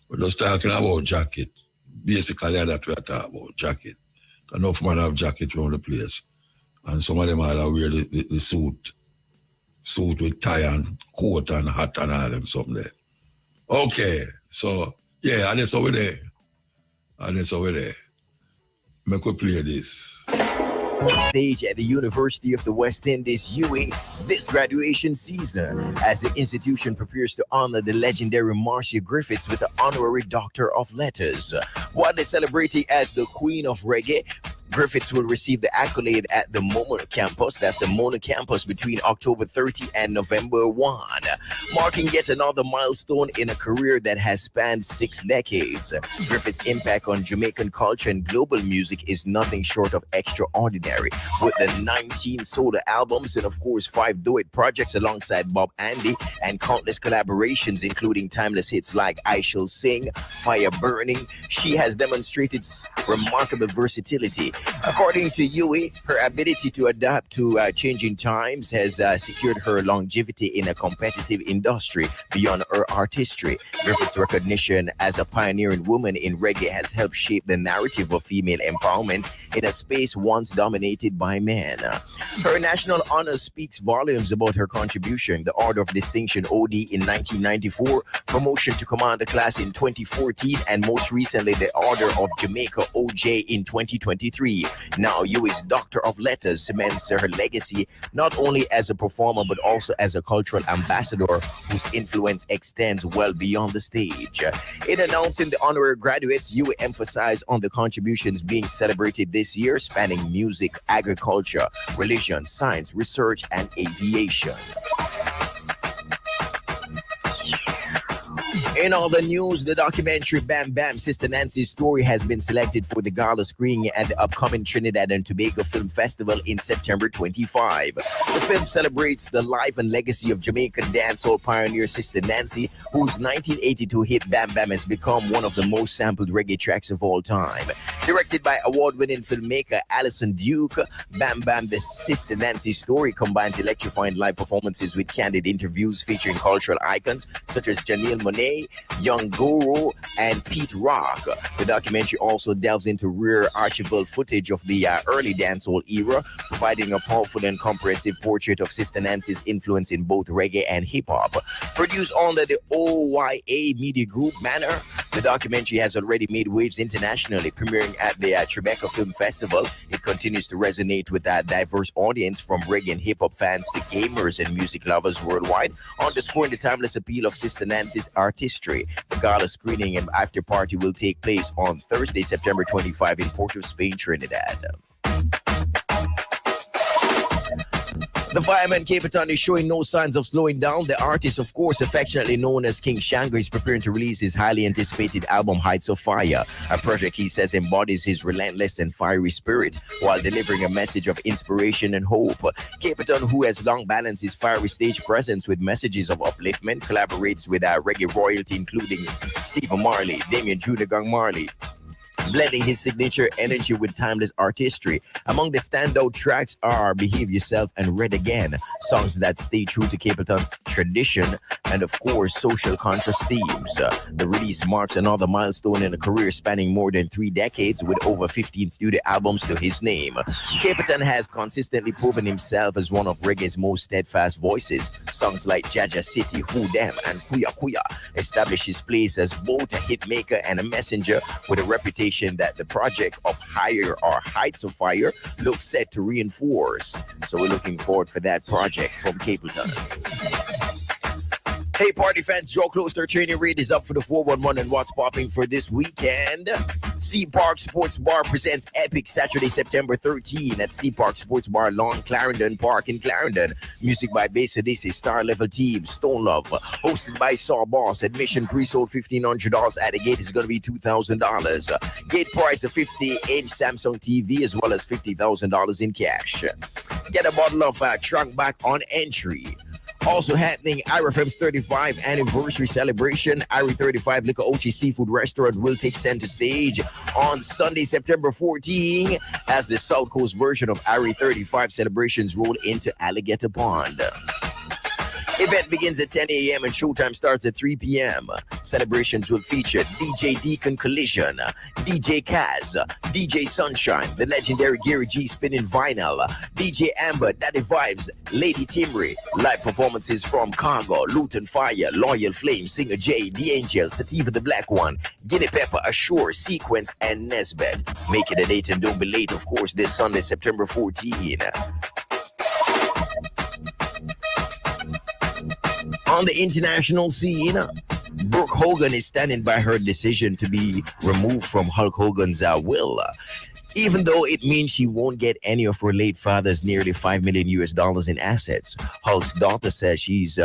we're just talking about jacket. Basically, that's what we're talking about, jacket. Enough men have jacket around the place. And some of them are wear the suit with tie and coat and hat and all them something there. Okay, so yeah, and that's over there. Make we play this. Stage at the University of the West Indies, UWI, this graduation season, as the institution prepares to honor the legendary Marcia Griffiths with the honorary Doctor of Letters. Widely celebrating as the Queen of Reggae, Griffiths will receive the accolade at the Mona campus, that's the Mona campus, between October 30 and November 1, marking yet another milestone in a career that has spanned 6 decades. Griffiths' impact on Jamaican culture and global music is nothing short of extraordinary, with the 19 solo albums and of course 5 duet projects alongside Bob Andy and countless collaborations, including timeless hits like I Shall Sing, Fire Burning. She has demonstrated remarkable versatility. According to UWI, her ability to adapt to changing times has secured her longevity in a competitive industry beyond her artistry. Griffith's recognition as a pioneering woman in reggae has helped shape the narrative of female empowerment in a space once dominated by men. Her national honor speaks volumes about her contribution: the Order of Distinction OD in 1994, promotion to Commander Class in 2014, and most recently the Order of Jamaica OJ in 2023. Now UWI's Doctor of Letters cements her legacy not only as a performer but also as a cultural ambassador whose influence extends well beyond the stage. In announcing the honorary graduates, UWI emphasized on the contributions being celebrated this year, spanning music, agriculture, religion, science, research, and aviation. In all the news, the documentary Bam Bam Sister Nancy's Story has been selected for the gala screening at the upcoming Trinidad and Tobago Film Festival in September 25. The film celebrates the life and legacy of Jamaican dancehall pioneer Sister Nancy, whose 1982 hit Bam Bam has become one of the most sampled reggae tracks of all time. Directed by award-winning filmmaker Alison Duke, Bam Bam the Sister Nancy Story combines electrifying live performances with candid interviews featuring cultural icons such as Janelle Monáe, Young Guru, and Pete Rock. The documentary also delves into rare archival footage of the early dancehall era, providing a powerful and comprehensive portrait of Sister Nancy's influence in both reggae and hip-hop. Produced under the OYA Media Group banner, The documentary has already made waves internationally, premiering at the Tribeca Film Festival. It continues to resonate with a diverse audience from reggae and hip-hop fans to gamers and music lovers worldwide, underscoring the timeless appeal of Sister Nancy's artistry. The gala screening and after party will take place on Thursday, September 25 in Port of Spain, Trinidad. The fireman Capitan is showing no signs of slowing down. The artist, of course, affectionately known as King Shango, is preparing to release his highly anticipated album Heights of Fire, a project he says embodies his relentless and fiery spirit while delivering a message of inspiration and hope. Capitan, who has long balanced his fiery stage presence with messages of upliftment, collaborates with reggae royalty including Stephen Marley, Damien Junior Gang Marley, blending his signature energy with timeless artistry. Among the standout tracks are Behave Yourself and Red Again, songs that stay true to Capitan's tradition and, of course, social conscious themes. The release marks another milestone in a career spanning more than 3 decades with over 15 studio albums to his name. Capitan has consistently proven himself as one of reggae's most steadfast voices. Songs like Jaja City, Who Them, and Kuya Kuya establish his place as both a hitmaker and a messenger with a reputation that the project of Higher or Heights of Fire looks set to reinforce. So we're looking forward for that project from Capleton. Hey, party fans, Joe Closter training rate is up for the 411 and what's popping for this weekend. Sea Park Sports Bar presents Epic Saturday, September 13 at Sea Park Sports Bar, Lawn Clarendon Park in Clarendon. Music by Base Odyssey, Star Level Team, Stone Love, hosted by Saw Boss. Admission pre-sold $1,500 at the gate is going to be $2,000. Gate price of 50-inch Samsung TV as well as $50,000 in cash. Get a bottle of Trunk Back on entry. Also happening, IRFM's 35th anniversary celebration. IRI 35 Liquor Ochi Seafood Restaurant will take center stage on Sunday, September 14 as the South Coast version of IRI 35 celebrations roll into Alligator Pond. Event begins at 10 a.m. and showtime starts at 3 p.m. Celebrations will feature DJ Deacon Collision, DJ Kaz, DJ Sunshine, the legendary Gary G spinning vinyl, DJ Amber, Daddy Vibes, Lady Timry, live performances from Cargo, Luton Fire, Loyal Flame, Singer J, The Angel, Sativa the Black One, Guinea Pepper, Assure, Sequence, and Nesbet. Make it a date and don't be late, of course, this Sunday, September 14. On the international scene, Brooke Hogan is standing by her decision to be removed from Hulk Hogan's will. Even though it means she won't get any of her late father's nearly $5 million in assets. Hulk's daughter says she's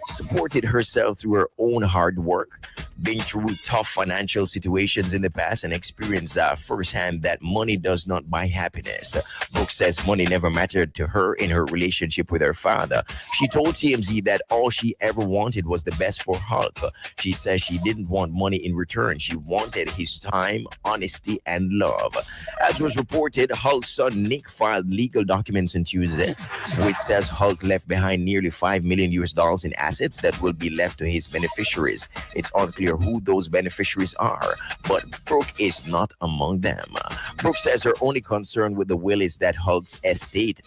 supported herself through her own hard work, been through tough financial situations in the past, and experienced firsthand that money does not buy happiness. Brooke says money never mattered to her in her relationship with her father. She told TMZ that all she ever wanted was the best for Hulk. She says she didn't want money in return. She wanted his time, honesty, and love. As was reported, Hulk's son Nick filed legal documents on Tuesday, which says Hulk left behind nearly $5 million in assets that will be left to his beneficiaries. It's unclear who those beneficiaries are, but Brooke is not among them. Brooke says her only concern with the will is that Hulk's estate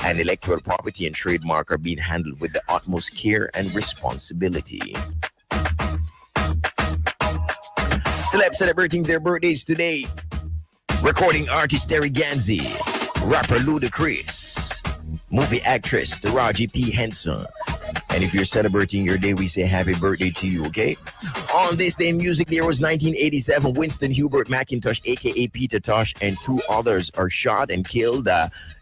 and electoral property and trademark are being handled with the utmost care and responsibility. Celebs celebrating their birthdays today. Recording artist Terry Ganzi, rapper Ludacris, movie actress Taraji P. Henson. And if you're celebrating your day, we say happy birthday to you, okay? On this day in music, there was 1987. Winston Hubert McIntosh, a.k.a. Peter Tosh, and 2 others are shot and killed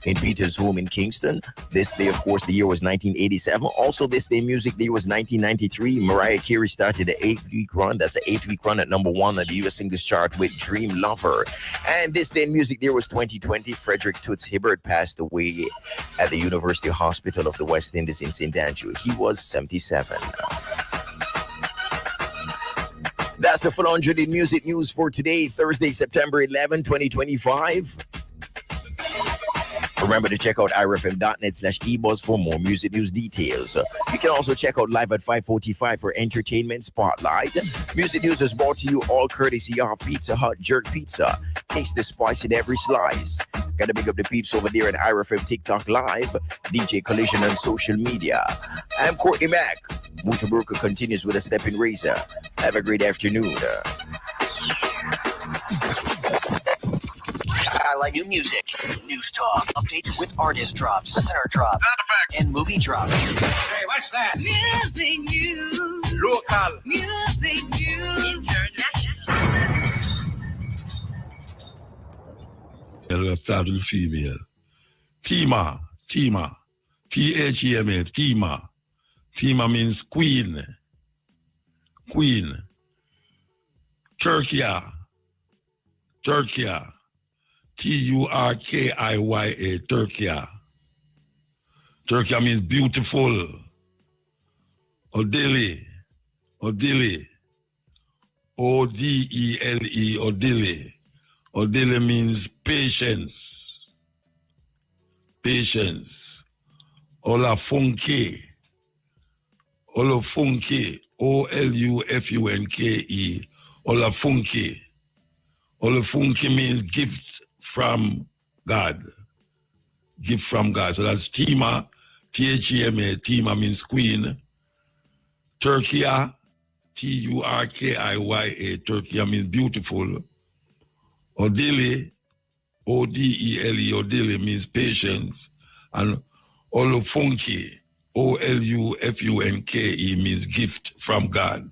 in Peter's home in Kingston. This day, of course, the year was 1987. Also, this day in music, the year was 1993. Mariah Carey started an 8-week run. That's an 8-week run at number 1 on the U.S. Singles Chart with Dream Lover. And this day in music, there was 2020. Frederick Toots Hibbert passed away at the University Hospital of the West Indies in St. Andrew. He was 77. That's the full 100 in music news for today, Thursday, September 11, 2025. Remember to check out irfm.net/ebuzz for more music news details. You can also check out live at 5:45 for Entertainment Spotlight. Music news is brought to you all courtesy of Pizza Hut Jerk Pizza. Taste the spice in every slice. Gotta big up the peeps over there at IRFM TikTok Live, DJ Collision on social media. I'm Courtney Mack. Mutabaruka continues with a stepping razor. Have a great afternoon. I like new music, news talk, updates with artist drops, listener drops, and movie drops. Hey, what's that? Music news. Local. Music news. Let's start with the female. Tima. Thema. Tima. Tima means queen. Queen. Turkia. Turkia. Turkia. Turkia means beautiful. Odile. Odile. O-D-E-L-E. Odile. Odile means patience. Patience. Olafunke. Olafunke. O-L-U-F-U-N-K-E. Olafunke. Olafunke means gift from God. Gift from God. So that's Tima. T-H-E-M-A. Tima means queen. Turkia. T-U-R-K-I-Y-A. Turkia means beautiful. Odile, O-D-E-L-E, Odile means patience. And Olufunke, O-L-U-F-U-N-K-E means gift from God.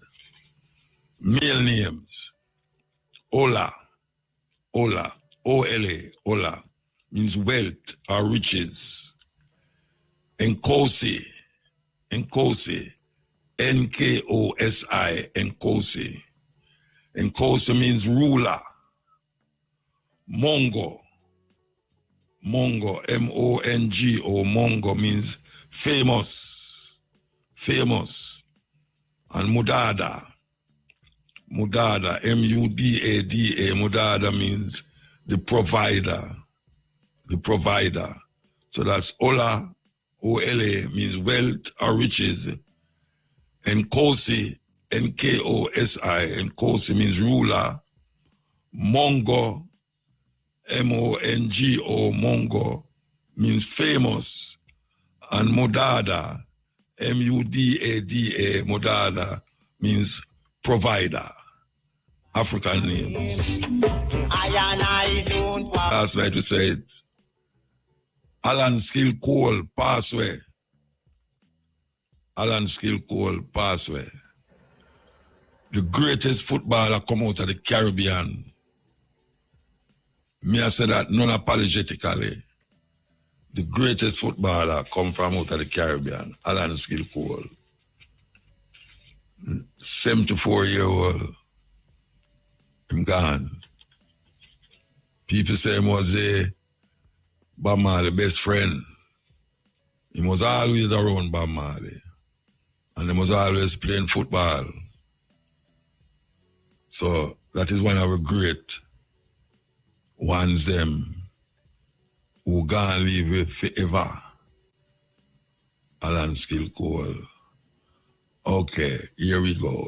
Male names. Ola, O-L-A, Ola, means wealth or riches. Nkosi, N-K-O-S-I, Nkosi. Nkosi means ruler. Mongo, M-O-N-G-O, Mongo means famous. And Mudada, M-U-D-A-D-A, Mudada means the provider. So that's Ola, O-L-A, means wealth or riches. And Kosi, N-K-O-S-I, and Kosi means ruler. Mongo, M-O-N-G-O, Mongo, means famous. And Mudada, M-U-D-A-D-A, Mudada, means provider. African names. Last night we said, Alan Skill Cole, pass away. The greatest footballer come out of the Caribbean. Me I say that non-apologetically. The greatest footballer come from out of the Caribbean, Alan Skill Cole. 74-year-old. I'm gone. People say he was Bob Marley best friend. He was always around Bob Marley. And he was always playing football. So that is one of the great ones them who gonna live forever. Alan Skill Cole. Okay, here we go.